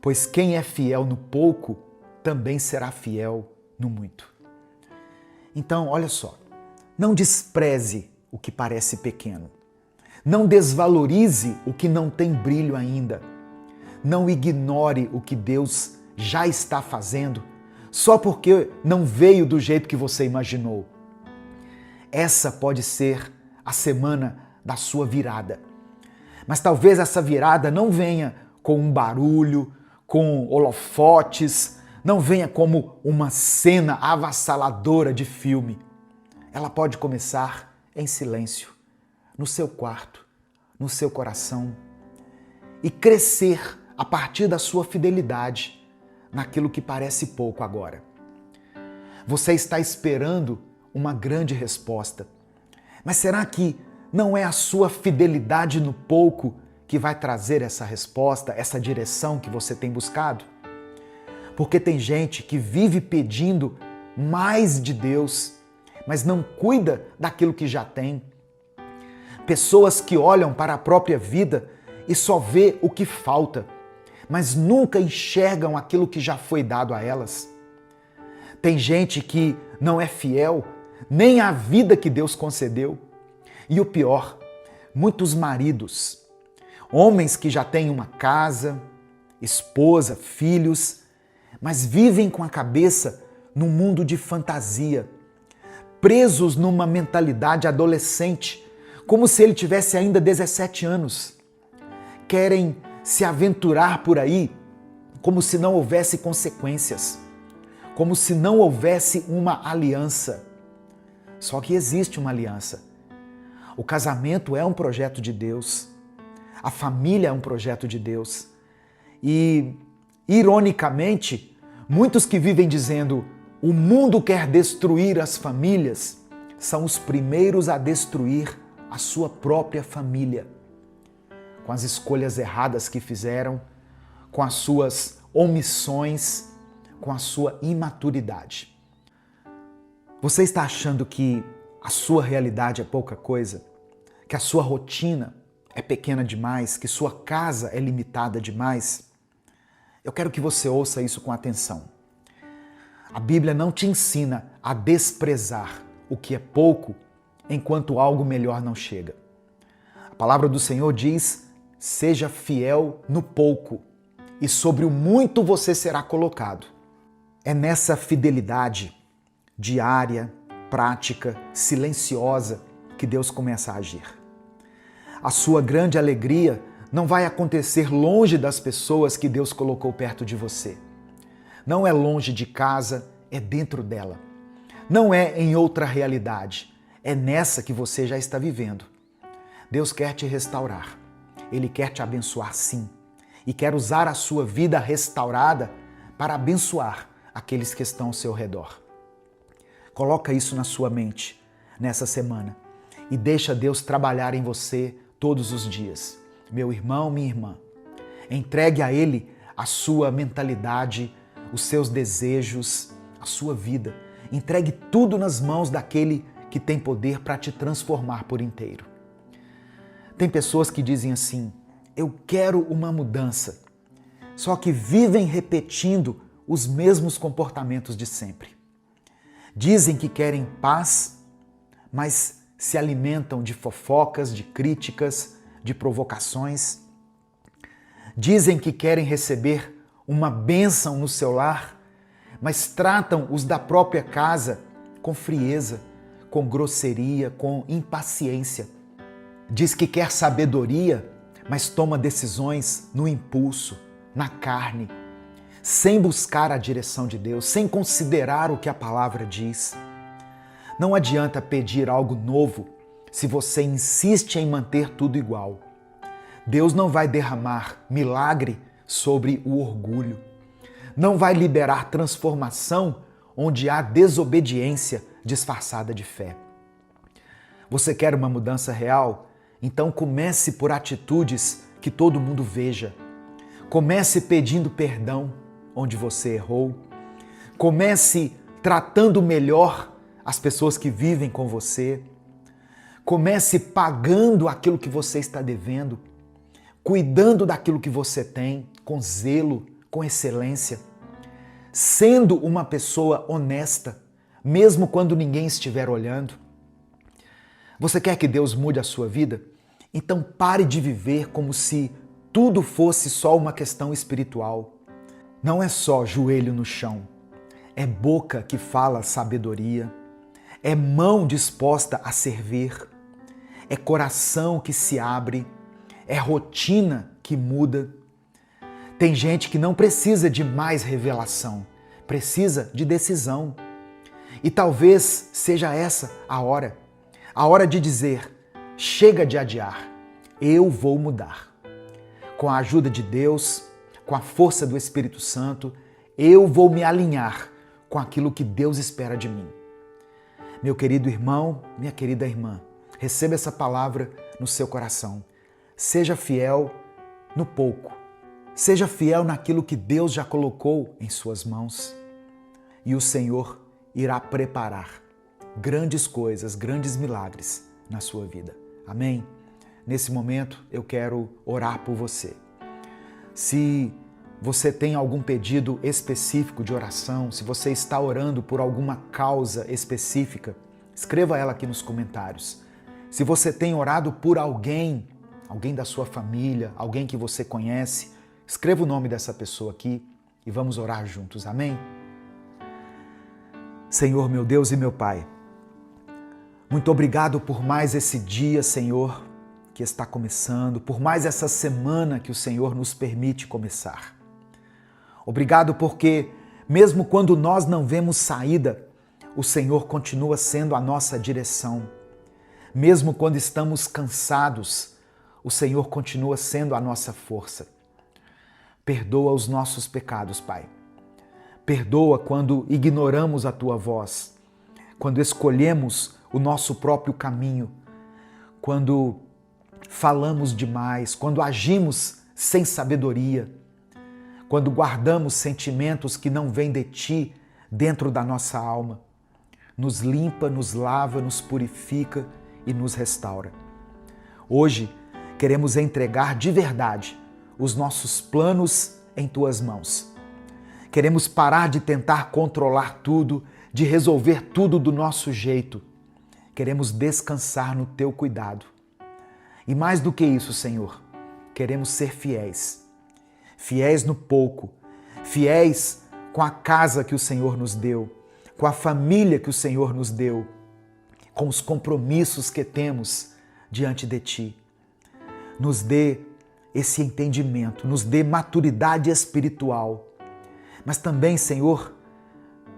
[SPEAKER 1] pois quem é fiel no pouco, também será fiel no muito. Então, olha só, não despreze o que parece pequeno. Não desvalorize o que não tem brilho ainda. Não ignore o que Deus já está fazendo só porque não veio do jeito que você imaginou. Essa pode ser a semana da sua virada. Mas talvez essa virada não venha com um barulho, com holofotes, não venha como uma cena avassaladora de filme. Ela pode começar em silêncio, no seu quarto, no seu coração, e crescer a partir da sua fidelidade naquilo que parece pouco agora. Você está esperando uma grande resposta, mas será que não é a sua fidelidade no pouco que vai trazer essa resposta, essa direção que você tem buscado? Porque tem gente que vive pedindo mais de Deus, mas não cuida daquilo que já tem. Pessoas que olham para a própria vida e só vê o que falta, mas nunca enxergam aquilo que já foi dado a elas. Tem gente que não é fiel nem à vida que Deus concedeu. E o pior, muitos maridos, homens que já têm uma casa, esposa, filhos, mas vivem com a cabeça num mundo de fantasia, presos numa mentalidade adolescente, como se ele tivesse ainda 17 anos. Querem se aventurar por aí como se não houvesse consequências, como se não houvesse uma aliança. Só que existe uma aliança. O casamento é um projeto de Deus, a família é um projeto de Deus. E, ironicamente, muitos que vivem dizendo o mundo quer destruir as famílias são os primeiros a destruir a sua própria família, com as escolhas erradas que fizeram, com as suas omissões, com a sua imaturidade. Você está achando que a sua realidade é pouca coisa? Que a sua rotina é pequena demais? Que sua casa é limitada demais? Eu quero que você ouça isso com atenção. A Bíblia não te ensina a desprezar o que é pouco enquanto algo melhor não chega. A palavra do Senhor diz: seja fiel no pouco e sobre o muito você será colocado. É nessa fidelidade diária, prática, silenciosa que Deus começa a agir. A sua grande alegria não vai acontecer longe das pessoas que Deus colocou perto de você. Não é longe de casa, é dentro dela. Não é em outra realidade, é nessa que você já está vivendo. Deus quer te restaurar. Ele quer te abençoar, sim. E quer usar a sua vida restaurada para abençoar aqueles que estão ao seu redor. Coloca isso na sua mente nessa semana e deixa Deus trabalhar em você todos os dias. Meu irmão, minha irmã, entregue a Ele a sua mentalidade, os seus desejos, a sua vida. Entregue tudo nas mãos daquele que tem poder para te transformar por inteiro. Tem pessoas que dizem assim: eu quero uma mudança, só que vivem repetindo os mesmos comportamentos de sempre. Dizem que querem paz, mas se alimentam de fofocas, de críticas, de provocações. Dizem que querem receber uma bênção no seu lar, mas tratam os da própria casa com frieza, com grosseria, com impaciência. Diz que quer sabedoria, mas toma decisões no impulso, na carne, sem buscar a direção de Deus, sem considerar o que a palavra diz. Não adianta pedir algo novo se você insiste em manter tudo igual. Deus não vai derramar milagre sobre o orgulho. Não vai liberar transformação onde há desobediência disfarçada de fé. Você quer uma mudança real? Então comece por atitudes que todo mundo veja. Comece pedindo perdão onde você errou. Comece tratando melhor as pessoas que vivem com você. Comece pagando aquilo que você está devendo, cuidando daquilo que você tem, com zelo, com excelência, sendo uma pessoa honesta, mesmo quando ninguém estiver olhando. Você quer que Deus mude a sua vida? Então pare de viver como se tudo fosse só uma questão espiritual. Não é só joelho no chão, é boca que fala sabedoria, é mão disposta a servir, é coração que se abre, é rotina que muda. Tem gente que não precisa de mais revelação, precisa de decisão. E talvez seja essa a hora de dizer: chega de adiar, eu vou mudar. Com a ajuda de Deus, com a força do Espírito Santo, eu vou me alinhar com aquilo que Deus espera de mim. Meu querido irmão, minha querida irmã, receba essa palavra no seu coração. Seja fiel no pouco. Seja fiel naquilo que Deus já colocou em suas mãos. E o Senhor irá preparar grandes coisas, grandes milagres na sua vida. Amém? Nesse momento eu quero orar por você. Se você tem algum pedido específico de oração, se você está orando por alguma causa específica, escreva ela aqui nos comentários. Se você tem orado por alguém da sua família, alguém que você conhece, escreva o nome dessa pessoa aqui e vamos orar juntos. Amém? Senhor, meu Deus e meu Pai, muito obrigado por mais esse dia, Senhor, que está começando, por mais essa semana que o Senhor nos permite começar. Obrigado porque, mesmo quando nós não vemos saída, o Senhor continua sendo a nossa direção. Mesmo quando estamos cansados, o Senhor continua sendo a nossa força. Perdoa os nossos pecados, Pai. Perdoa quando ignoramos a Tua voz, quando escolhemos o nosso próprio caminho, quando falamos demais, quando agimos sem sabedoria, quando guardamos sentimentos que não vêm de Ti dentro da nossa alma. Nos limpa, nos lava, nos purifica e nos restaura. Hoje queremos entregar de verdade os nossos planos em Tuas mãos. Queremos parar de tentar controlar tudo, de resolver tudo do nosso jeito. Queremos descansar no Teu cuidado. E mais do que isso, Senhor, queremos ser fiéis. Fiéis no pouco, fiéis com a casa que o Senhor nos deu, com a família que o Senhor nos deu, com os compromissos que temos diante de Ti. Nos dê esse entendimento, nos dê maturidade espiritual, mas também, Senhor,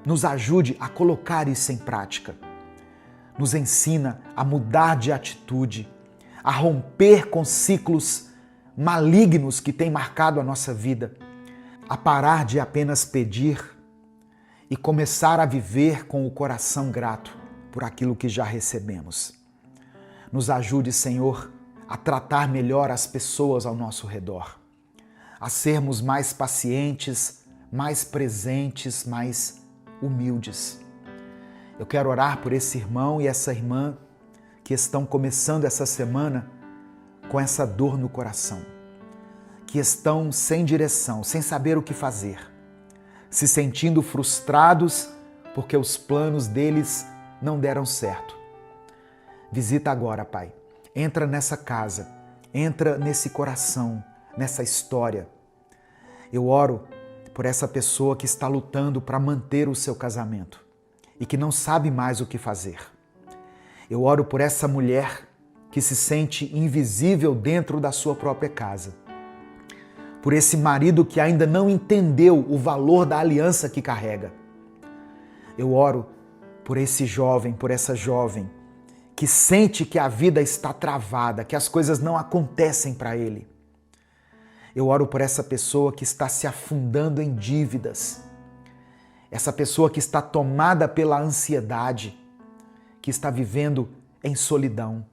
[SPEAKER 1] nos ajude a colocar isso em prática. Nos ensina a mudar de atitude, a romper com ciclos malignos que têm marcado a nossa vida, a parar de apenas pedir e começar a viver com o coração grato por aquilo que já recebemos. Nos ajude, Senhor, a tratar melhor as pessoas ao nosso redor, a sermos mais pacientes, mais presentes, mais humildes. Eu quero orar por esse irmão e essa irmã que estão começando essa semana com essa dor no coração, que estão sem direção, sem saber o que fazer, se sentindo frustrados porque os planos deles não deram certo. Visita agora, Pai. Entra nessa casa, entra nesse coração, nessa história. Eu oro por essa pessoa que está lutando para manter o seu casamento e que não sabe mais o que fazer. Eu oro por essa mulher que se sente invisível dentro da sua própria casa. Por esse marido que ainda não entendeu o valor da aliança que carrega. Eu oro por esse jovem, por essa jovem que sente que a vida está travada, que as coisas não acontecem para ele. Eu oro por essa pessoa que está se afundando em dívidas. Essa pessoa que está tomada pela ansiedade, que está vivendo em solidão.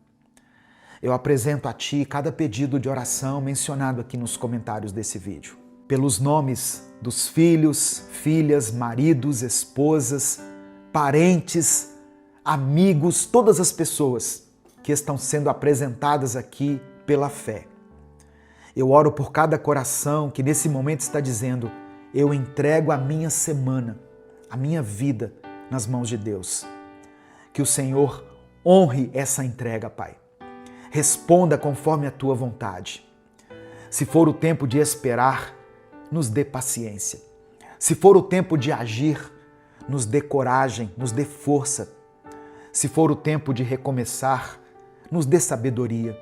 [SPEAKER 1] Eu apresento a Ti cada pedido de oração mencionado aqui nos comentários desse vídeo. Pelos nomes dos filhos, filhas, maridos, esposas, parentes, amigos, todas as pessoas que estão sendo apresentadas aqui pela fé. Eu oro por cada coração que nesse momento está dizendo: eu entrego a minha semana, a minha vida nas mãos de Deus. Que o Senhor honre essa entrega, Pai. Responda conforme a Tua vontade. Se for o tempo de esperar, nos dê paciência. Se for o tempo de agir, nos dê coragem, nos dê força. Se for o tempo de recomeçar, nos dê sabedoria.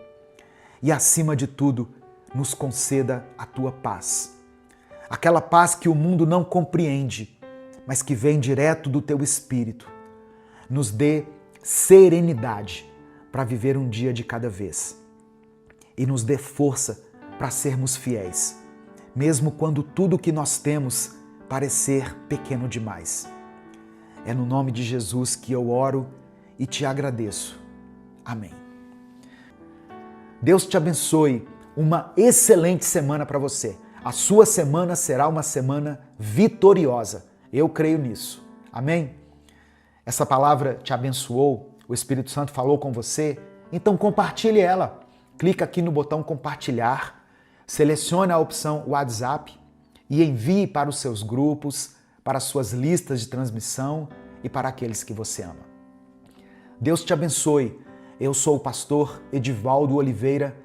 [SPEAKER 1] E acima de tudo, nos conceda a Tua paz. Aquela paz que o mundo não compreende, mas que vem direto do Teu Espírito. Nos dê serenidade para viver um dia de cada vez. E nos dê força para sermos fiéis, mesmo quando tudo que nós temos parecer pequeno demais. É no nome de Jesus que eu oro e te agradeço. Amém. Deus te abençoe. Uma excelente semana para você. A sua semana será uma semana vitoriosa. Eu creio nisso. Amém? Essa palavra te abençoou? O Espírito Santo falou com você? Então compartilhe ela. Clica aqui no botão compartilhar, selecione a opção WhatsApp e envie para os seus grupos, para as suas listas de transmissão e para aqueles que você ama. Deus te abençoe. Eu sou o pastor Edivaldo Oliveira.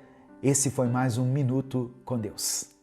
[SPEAKER 1] Esse foi mais um Minuto com Deus.